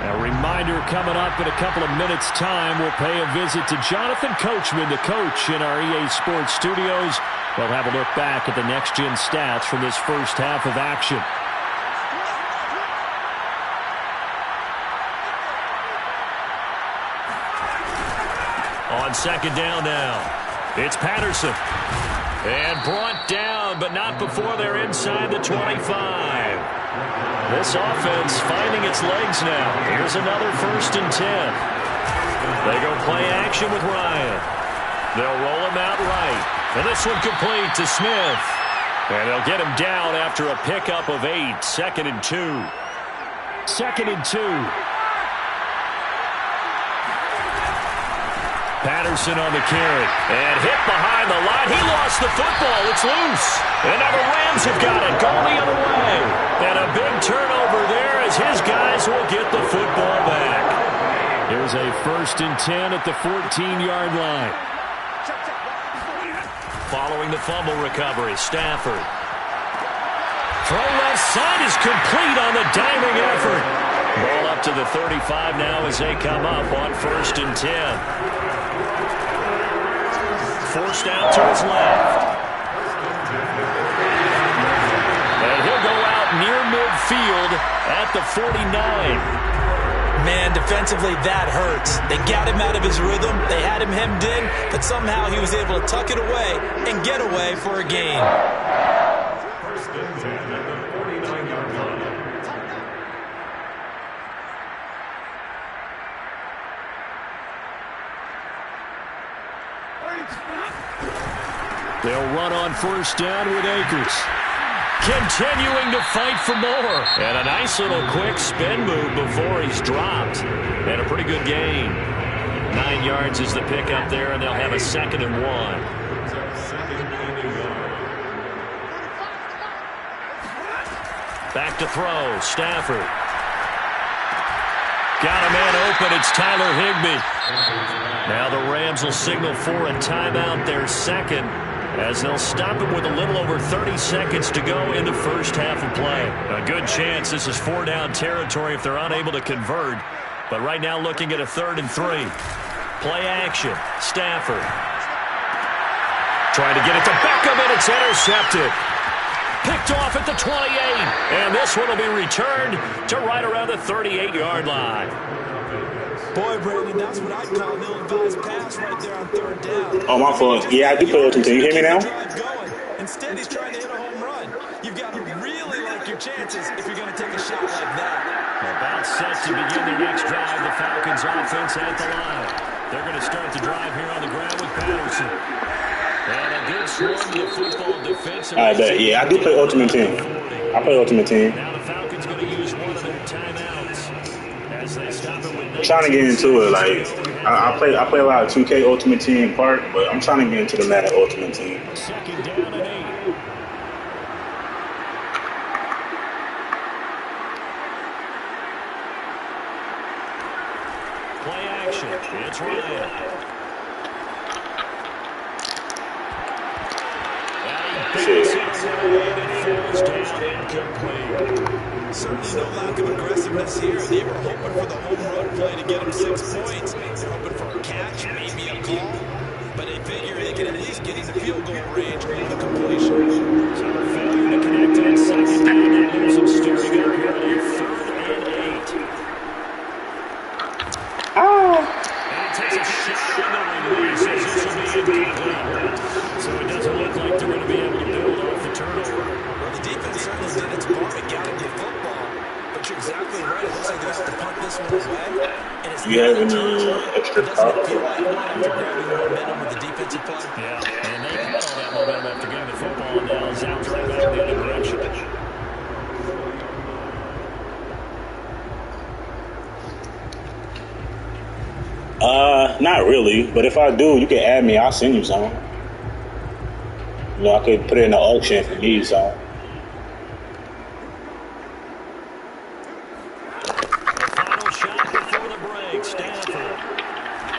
A reminder coming up in a couple of minutes' time, we'll pay a visit to Jonathan Coachman, the coach in our EA Sports studios. We'll have a look back at the next-gen stats from this first half of action. On 2nd down now, it's Patterson. And brought down, but not before they're inside the 25. This offense finding its legs now. Here's another 1st and 10. They go play action with Ryan. They'll roll him out right. And this one complete to Smith. And they'll get him down after a pickup of 8. 2nd and 2. 2nd and 2. Patterson on the carry. And hit behind the line. He lost the football. It's loose. And now the Rams have got it. Going the other way. And a big turnover there as his guys will get the football back. Here's a 1st and 10 at the 14-yard line. Following the fumble recovery, Stafford. Throw left side is complete on the diving effort. Ball up to the 35 now as they come up on 1st and 10. Forced out to his left. And he'll go out near midfield at the 49.
Man, defensively, that hurts. They got him out of his rhythm. They had him hemmed in, but somehow he was able to tuck it away and get away for a gain.
First and 10 at the 49-yard line.
They'll run on first down with Akers. Continuing to fight for more. And a nice little quick spin move before he's dropped. And a pretty good gain. 9 yards is the pickup there, and they'll have a 2nd and 1. Back to throw. Stafford. Got a man open. It's Tyler Higbee. Now the Rams will signal for a timeout, their 2nd, as they'll stop him with a little over 30 seconds to go in the first half of play. A good chance this is 4-down territory if they're unable to convert. But right now looking at a 3rd and 3. Play action. Stafford. Trying to get it to Beckham, and it's intercepted. Picked off at the 28. And this one will be returned to right around the 38-yard line.
Boy, Brandon, that's what I'd call an ill-advised pass right there on 3rd down.
Oh, my fault. Yeah, I do play Ultimate Team. You hear me now?
Instead, he's trying to hit a home run. You've got to really like your chances if you're going to take a shot like that.
About set to begin their next drive. The Falcons offense at the line. They're going to start the drive here on the ground with Patterson. And a good swing to the football defense.
I bet. Yeah, I do play Ultimate Team. I play Ultimate Team.
Now the Falcons going to use one of their timeouts as they stop it with.
I'm trying to get into it. Like I play a lot of 2K Ultimate Team Park, but I'm trying to get into the Madden Ultimate Team.
2nd down and 8. Play action. It's Ryan.
Certainly no lack of aggressiveness here. They were hoping for the home run play to get them 6 points. They're hoping for a catch, maybe a call. But they figure they can at least get into field goal range with the completion.
So a failure to connect on 2nd down and lose some steering up here on 3rd and 8. And he takes a shot on the release as this will be incomplete. So it doesn't look like they're going to be able to build off the turnover.
Well, the defense certainly did its part and got him the football. But you're exactly right. It looks like they have to punt this one away. And it's
Do you have any extra
doesn't feel like one after grabbing the momentum with the defensive play.
Yeah, and they had all that momentum after getting the football, and now zapped right back in the other direction.
Not really, but if I do, you can add me. I'll send you some. You know, I could put it in the auction if you need some.
Final shot before the break. Stafford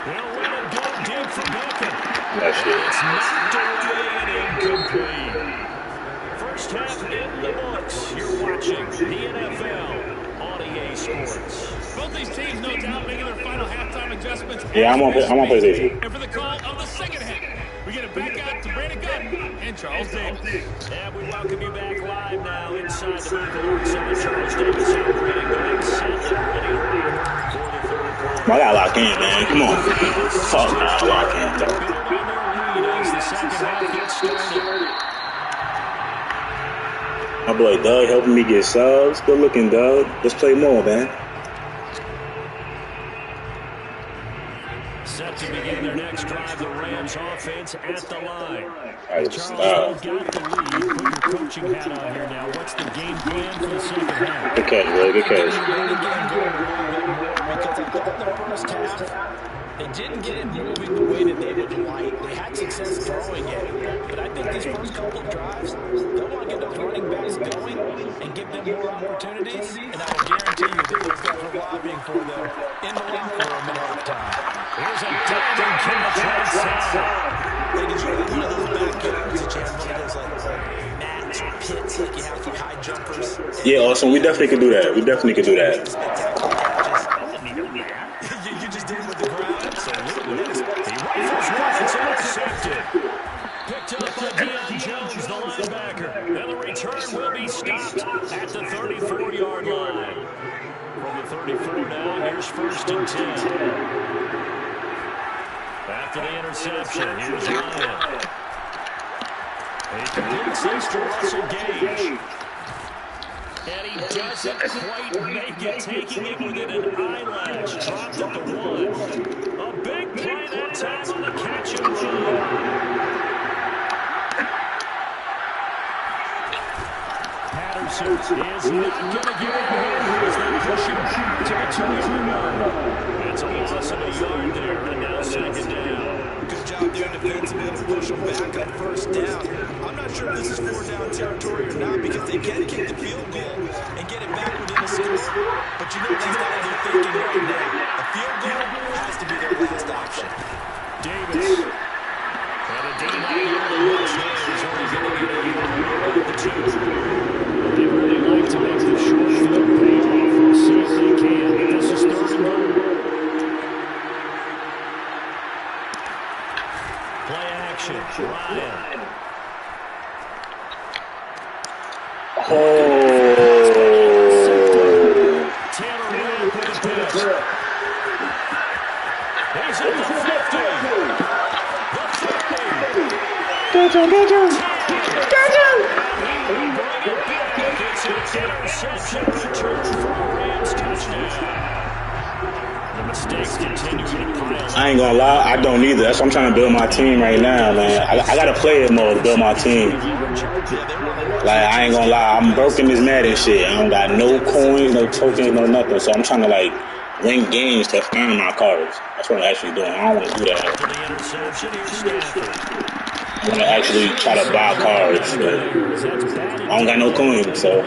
will let it go deep for Beckham.
That's it.
It's knocked away and incomplete. First half in the books. You're watching the NFL on EA Sports.
Both these teams, no doubt, making their final halftime adjustments.
Yeah, I'm on PlayStation.
And for the call of the 2nd half, we get it back out to Brandon Gunn and Charles Davis.
And we welcome you back live now inside the Michael Orson. Charles Davis celebrating going set and ready for the 3rd quarter.
I got locked in, man. Come on. Fuck, nah, lock in.
Building on their lead as the 2nd half gets started.
My boy Doug helping me get subs. Good looking, Doug. Let's play more, man.
Set to begin their next drive, the Rams offense at the line. Charles, you've got the lead. Put your coaching hat on here now. What's the game plan for the 2nd half?
Good catch, bro. Good catch.
Because I thought the first half, they didn't get it moving the way that they would like. They had success throwing it. But I think these first couple of drives, they'll want to get those running backs going and give them more opportunities. And I will guarantee you that those guys are lobbying for them in the locker room at halftime.
Here's a diving catch right side.
Hey, did you have one of those back games that you have one of those like mats or pits like you have for high jumpers?
Yeah, awesome. We definitely could do that. We definitely could do that.
Spectacular catches. You just did it with the ground. Absolutely.
He rifles one. It's intercepted. Picked up by Deion Jones, the linebacker. And the return will be stopped at the 34-yard line.
From the 34 now, here's 1st and 10. After the interception, here's Ryan. He completes this to Russell Gage. And he doesn't quite make it, taking it within an eyelash. Dropped at the 1. A big play that time on the catch and run. Patterson is not going to give it away as they push him back to the 2-yard line. It's a loss of a yard there, and now 2nd down.
Good job there defensively to push them back on 1st down. I'm not sure if this is 4-down territory or not because they can kick the field goal and get it back within a score. But you know that's not what they're thinking right now. A field goal has to be their last option.
Davis. And a D-9 rush there is only going to get a yard at the 2. They really like to make the short field pay off. We'll see if they can. This is 3rd and goal. Play action. Ryan.
Oh.
Taylor Rapp with the pitch. He's at the 50. The 30. It's an interception return for a Rams touchdown. The mistakes continue to pile.
I ain't gonna lie, I don't either. That's why I'm trying to build my team right now, man. I gotta play it more to build my team. Like, I ain't gonna lie, I'm broken this Madden shit. I don't got no coins, no tokens, no nothing. So I'm trying to, like, win games to earn my cards. That's what I'm actually doing. I don't want to do that. I want to actually try to buy cards, but I don't got no coins, so.
I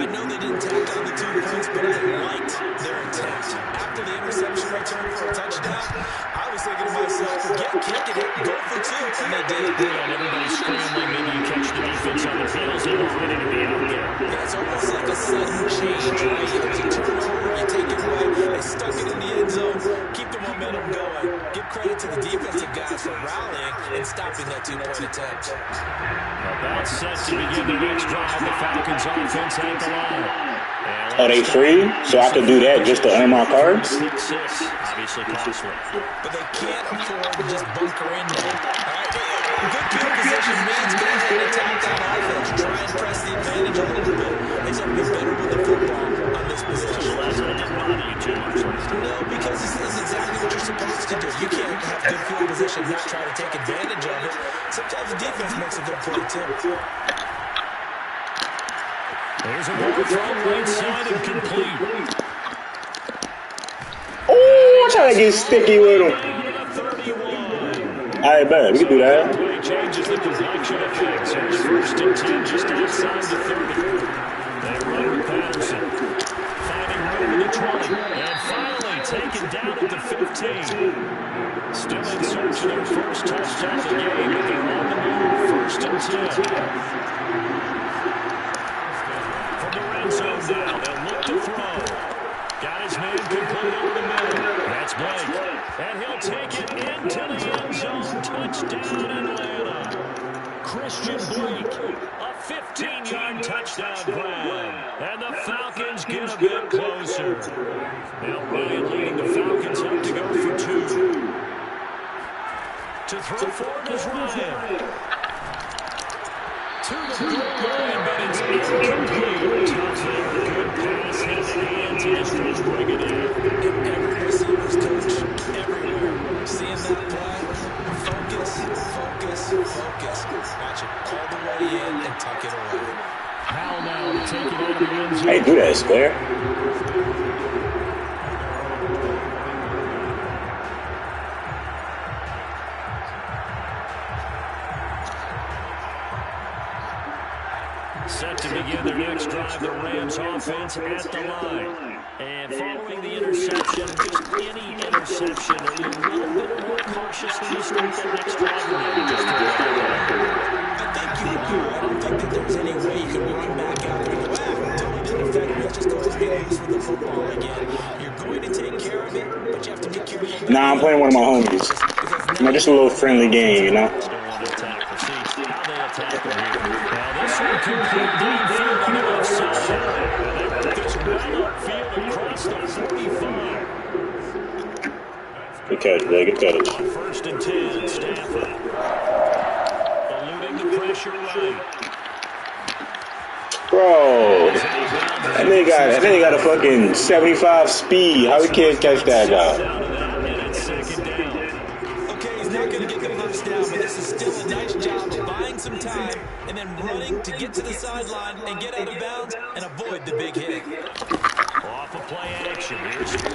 know they didn't tack on the 2 points, but I liked their attempt. After the interception return for a touchdown, I was thinking to myself, forget kicking it, go for 2, and they did it.
And everybody's scrambling, maybe you catch the defense on their heels, and they're ready to be out there.
Yeah, it's almost like a sudden change, right? You turn over, you take it away, they stuck it in the end zone, keep the momentum going. Give credit to the defensive guys for rallying and stopping that 2-point attempt.
About set to begin the next drive, the Falcons offense at the line.
Are they free? So I could do that just to earn my cards?
Obviously costly.
But they can't afford to just bunker in there. All right? Good field position means go ahead and attack that offense. Try and press the advantage a little bit. They just have to be better with the football on this position. No, because this is exactly what you're supposed to do. You can't have good field position and not try to take advantage of it. Sometimes the defense makes a good play, too.
There's a ball from right side and complete.
Oh, I'm trying to get sticky with him. All right, bet. We can do that.
Play changes the complexion of things. It's 1st and 10 just outside the 30. They run with Patterson. Finding room in the 20. And finally taken down at the 15. Still in search of their first touchdown of the game, but they're on the move. 1st and 10. From the red zone now, they'll look to throw. Got his man complete over the middle. That's Blake. And he'll take it into the end zone. Touchdown, Atlanta. Christian Blake. A 15-yard touchdown grab. And the Falcons get a bit closer. Now Ryan leading the Falcons up to go for 2. To throw forward is Ryan. To the goal line, but it's incomplete. Tough there. Good pass hit the hands. He just tries to bring it in.
Every receiver's coach, everywhere. Seeing that play, focus. Watch it all the way in and tuck it away.
Powell now to take it out of the end zone.
Hey, do that, Square.
Set to begin their next drive, the Rams offense at the line. And following the interception, just any interception, are you a little bit more cautious when you start that next drive? Or maybe just throw it out there?
I think you are. I don't think that there's any way you can run back out there and go, totally didn't affect me. Let's just go ahead and get loose with the football again. You're going to take care of it, but you have to be careful.
Nah, I'm playing one of my homies. You know, just a little friendly game, you know?
Still want to attack. We'll see how they attack them here. Now this one complete downfield on the left side. They work this well upfield across the
catch, bro. Good catch.
First and 10, Stafford. Eluding the pressure right.
Bro, that nigga got a fucking 75 speed. How he can't catch that guy?
Okay, he's not going to get the first down, but this is still a nice job of buying some time and then running to get to the sideline and get out of bounds and avoid the big hit.
Off of play action.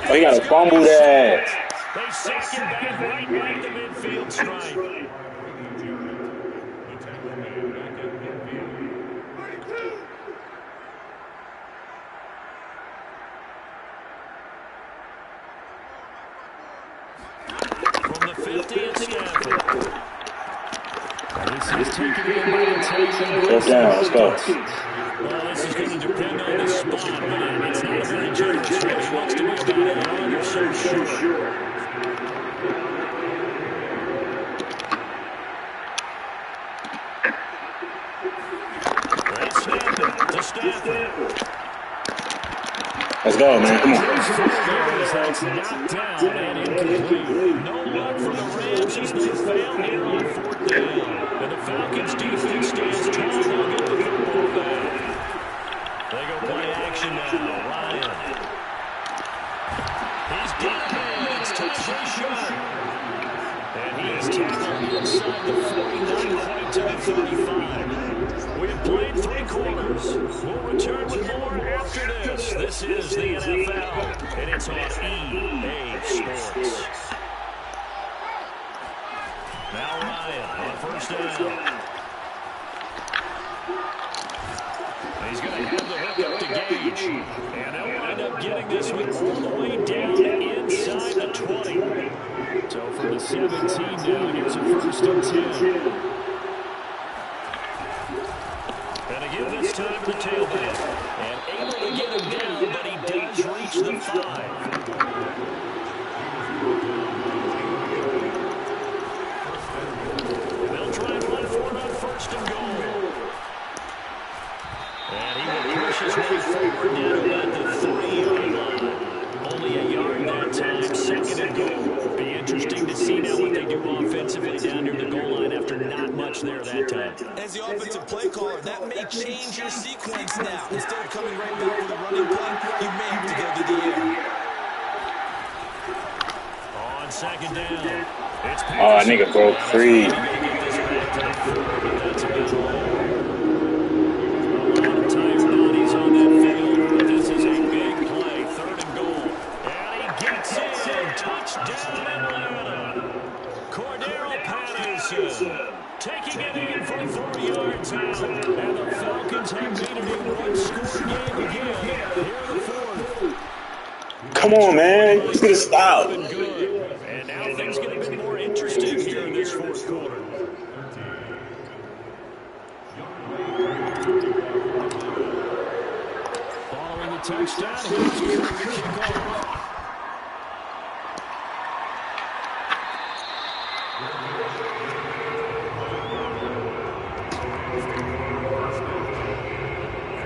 Oh, he got to fumble that.
They sack him back right by the midfield stripe. From the 50 at Stafford. This is taken in by the tape.
Go down, let's go.
Well, this is going to depend on the spot, but it's not a very generous one. He wants to be about a yard or so short. They snap it to Stafford.
Let's go, man. Come on.
That's knocked down and incomplete. No luck for the Rams as they fail here on 4th down. And the Falcons defense stands tall. They'll get the football back. They go play action now. Ryan. He's got it. It's touchdown shot. And he is tackled inside the 40, not quite to the 35. We have played 3 quarters. We'll return with more after this. This is the NFL, and it's on EA Sports. Now Ryan on first down. He's going to have the hook up to Gage. And they'll wind up getting this one all the way down inside the 20. So from the 17 now, here's a first and 10. And again this time the tailback. And able to get him down, but he does reach the 5. They'll try and run for it on first and goal. And he will push his way forward down about the 3-yard line. Only a yard that time, second and goal. Be interesting to see now what they do offensively down near the goal line after not much there that time.
As the offensive play caller, that may change your sequence now. Instead of coming right back with a running play, you may have to go to the air.
On second down, it's
Oh, that nigga broke free.
Taking it in from 4 yards out. And the Falcons have made it a one-score game again. Here in the 4th.
Come on, man. It's going to stop.
And now things get a bit more interesting here in this 4th quarter. Following the touchdown, here's the kickoff.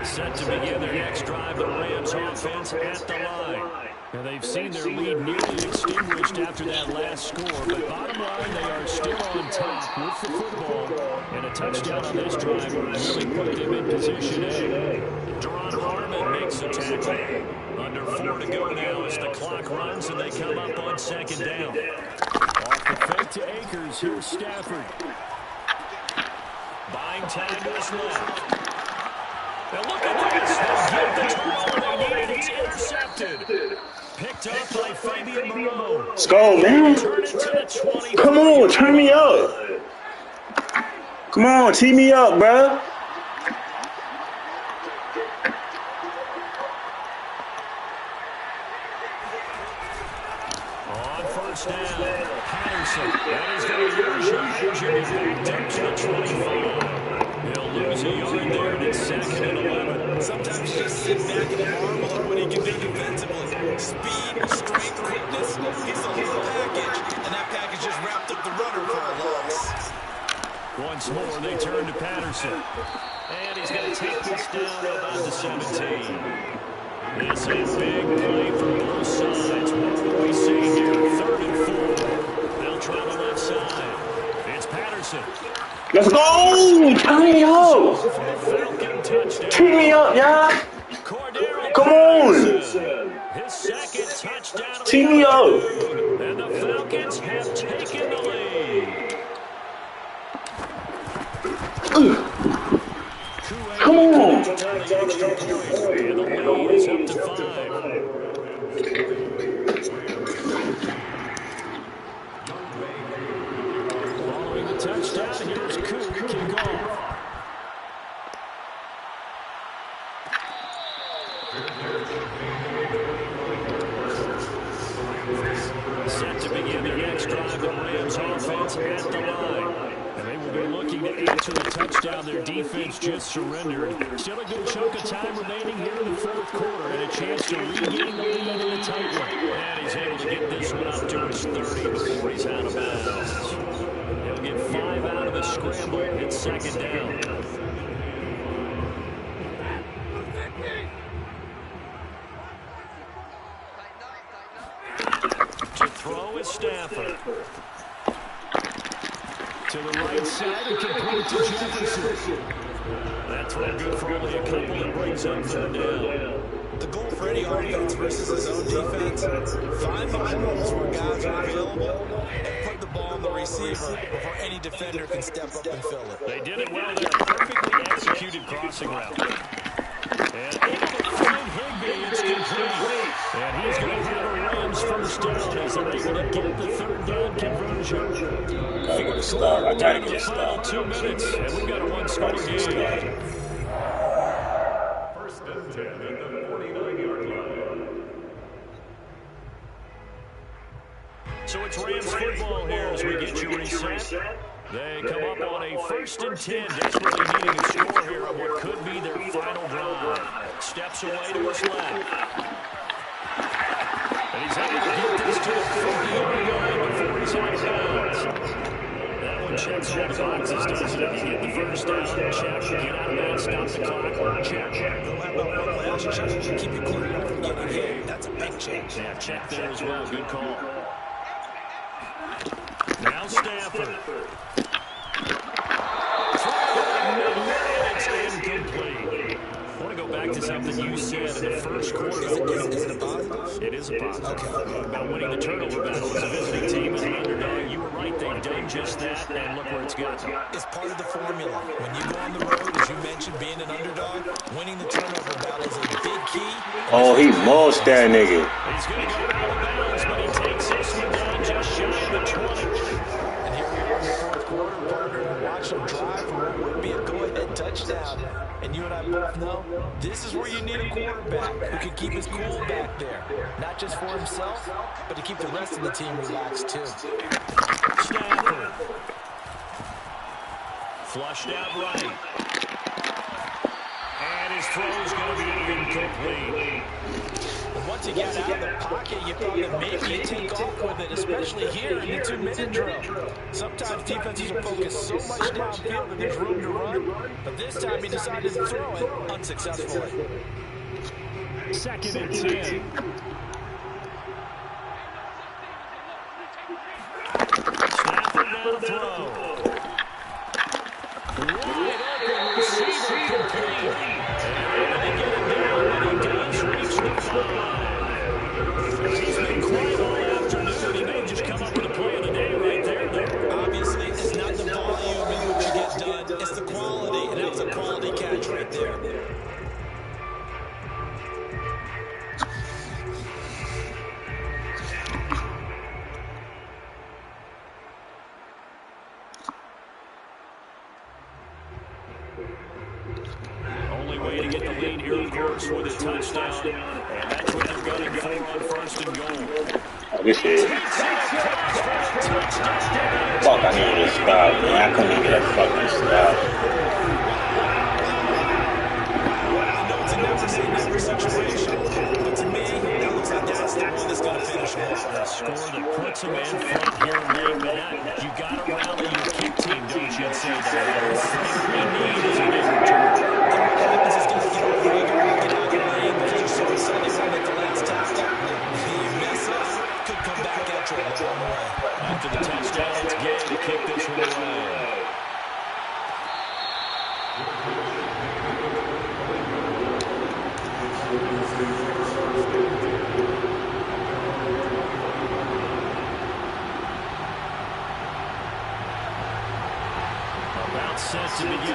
Set to begin their next drive, the Rams offense at the line. Now they've seen their lead nearly extinguished after that last score, but bottom line, they are still on top with the football. And a touchdown on this drive would really put them in position A. Duron Harmon makes the tackle. Under 4 to go now as the clock runs and they come up on second down. Off the fake to Akers, here's Stafford. Buying time to his left. Now look at this. They'll get the turnover they needed. It's intercepted. Picked up by Fabian Moreau.
Let's go, man. Come on, turn me up. Come on, tee me up, bro.
On first down, Patterson. That is going to lose yardage. He'll be back up to the 25. He'll lose a yard there, and it's 2nd and 11.
Sometimes you just sit back and marvel at what he can do defensively. Speed, strength, quickness. He's a whole package, and that package just wrapped up the runner for a loss.
Once more, they turn to Patterson. And he's going to take this down about the 17.
This is a big play from both sides. What do we see here? 3rd and 4. They'll try the left side. It's Patterson.
Let's go! Turn me up! Turn me up, y'all! Come on!
His second touchdown.
Team me up!
And the Falcons have taken the lead.
Come on!
And the lead is up to 5. Following the touchdown, here's Cook kickoff. Set to begin their next drive, the Rams offense at the line. And they will be looking to answer the touchdown their defense just surrendered. Still a good chunk of time remaining here in the 4th quarter and a chance to regain the lead in a tight one. And he's able to get this one up to his 30 before he's out of bounds. He'll get 5 out of the scramble. It's 2nd down. To throw is Stafford. To the right side and complete to Jefferson. That throw good for only a couple and brings up 3rd down.
The goal for any offense versus his own defense, find the holes where guys are available and put the ball on the receiver before any defender can step up and fill it.
They did it well there. Perfectly executed crossing route. And able to find Higbee. It's complete. And he's going to have a Rams first down as they're able to get the 3rd down conversion.
I gotta stop. I gotta get
Final
stopped.
2 minutes, and we've got a 1-score game.
1st and 10 at the 49-yard line.
So it's Rams football here as we get you reset. They come up on a 1st and 10, desperately needing a score here on what could be their final drive. Steps away to his left. And he's able to get this to the 50-yard line before he's out of bounds. That one checks all the boxes, doesn't it? You get the first down, check. Get out of bounds, stop the clock, check.
How about one last check? Keep your quarterback from getting hit. That's a big change.
Yeah, check there as well. Good call. Now Stafford. It's incomplete. I want to go back to something you said in the first quarter.
Is it a positive?
It is a positive.
Okay.
About winning the turnover battle as a visiting team as an underdog. You were right. They've done just that, and look where it's got them.
It's part of the formula. When you go on the road, as you mentioned, being an underdog, winning the turnover battle is a big key.
Oh, he mulched that nigga.
He's going to go out of bounds, but he takes this one down just shy of the 20.
And here we are in the 4th quarter, partner, and watch him drive for what would be a go-ahead touchdown. And you and I both know this is where you need a quarterback who can keep his cool back there. Not just for himself, but to keep the rest of the team relaxed too.
Stafford. Flushed out right. And his throw's going to be incomplete.
Once you get out of the pocket, you thought that maybe you take off with it, especially here in the 2-minute drill. Sometimes defenses will focus so much downfield that there's room to run, but this time he decided to throw it unsuccessfully.
2nd and 10. Stafford now to throw. Wide open receiver complete. And they get it down, and he does reach the 5. He's been quiet all afternoon. He may just come up with a play of the day right there, though.
Obviously, it's not the volume in which you get done, it's the quality, and that was a quality catch right there.
Only way to get the lead here, of course, with a touchdown. And that's what they're gunning for on 1st and goal.
Oh, this is. Fuck, I needed to stop, man. I couldn't even get a fucking stop.
I know it's a never-say-never situation, but to me, that looks like that's the one that's going to finish him off.
The score that puts them in front here late, but you got to rally your kick team, don't you, and say that. What we need is a big return.
What happens is guys get out of the lane because you're so excited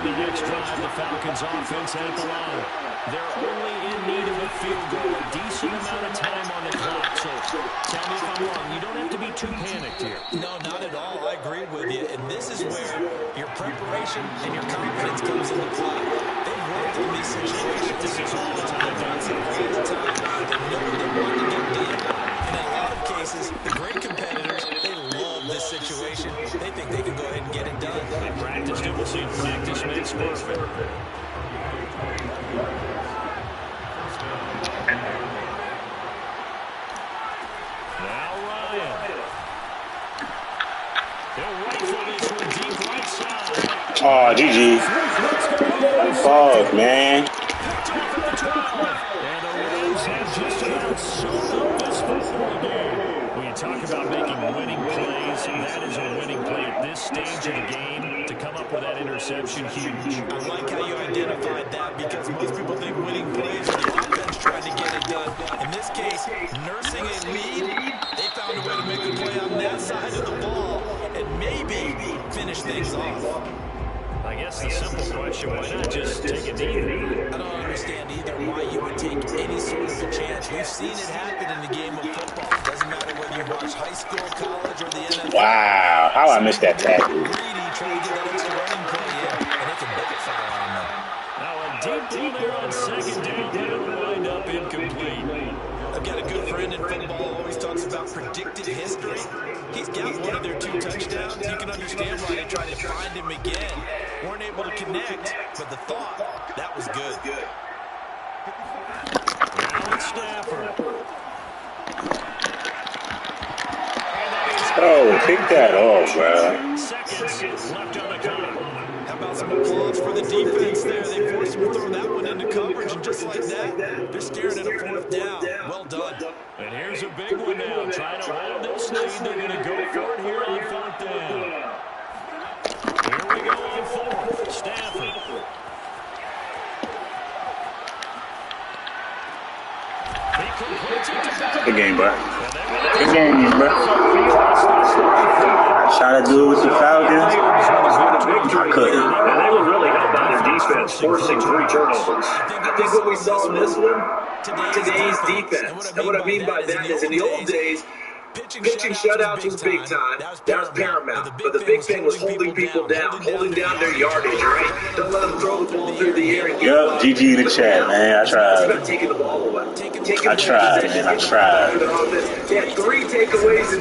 begin the next drive, the Falcons offense at the line. They're only in need of a field goal, a decent amount of time on the clock. So tell me if I'm wrong. You don't have to be too panicked here.
No, not at all. I agree with you. And this is where your preparation and your confidence comes into play. They've worked in these situations. This is all the time. All the time. They know they want to get deep. And in a lot of cases, the great competitors, they love this situation. They think they can go ahead and get it done.
They practiced it. We'll see. Practice makes perfect.
Oh, GG. Fuck, man.
When you talk about making winning plays, that is a winning play at this stage of the game. To come up with that interception, huge.
I like how you identified that because most people think winning plays are the offense trying to get it done. In this case, nursing a lead, they found a way to make a play on that side of the ball and maybe finish things off.
I guess the simple question, why not just take it either?
I don't understand either why you would take any sort of a chance. We've seen it happen in the game of football. It doesn't matter whether you watch high school, college, or the NFL.
Wow, how I missed that tackle.
Greedy trying to get that extra running play in, and it can backfire on them.
Now a deep ball there on second down, but it'll wind up incomplete.
I've got a good friend in football, always talks about predicted history. He's got one of their 2 touchdowns. You can understand why they tried to find him again. Weren't able to connect, but the thought, that was good.
Now it's Stafford.
Oh, pick that off, bro.
Seconds left on the clock.
How about some applause for the defense there? They forced him to throw that one into coverage, and just like that, they're staring at a 4th down. Well done.
And here's a big one now. Trying to hold this lead. They're going to go for it here on 4th down. Here we go on 4th. Stafford.
Good game, bro. Good game, bro. I tried to do it with the Falcons. I couldn't.
And they were really helped by their defense, forcing 3 turnovers.
I think what we saw in this one, today's defense. And what I mean by that is in the old days, pitching shutouts was big time. That was paramount. But the big thing was holding people down, holding down their yardage, right? Don't let them throw the ball through the air and get
Yup, GG in the chat, man. I tried.
It's about taking the ball away.
I tried, man. I tried.
They had 3 takeaways in this.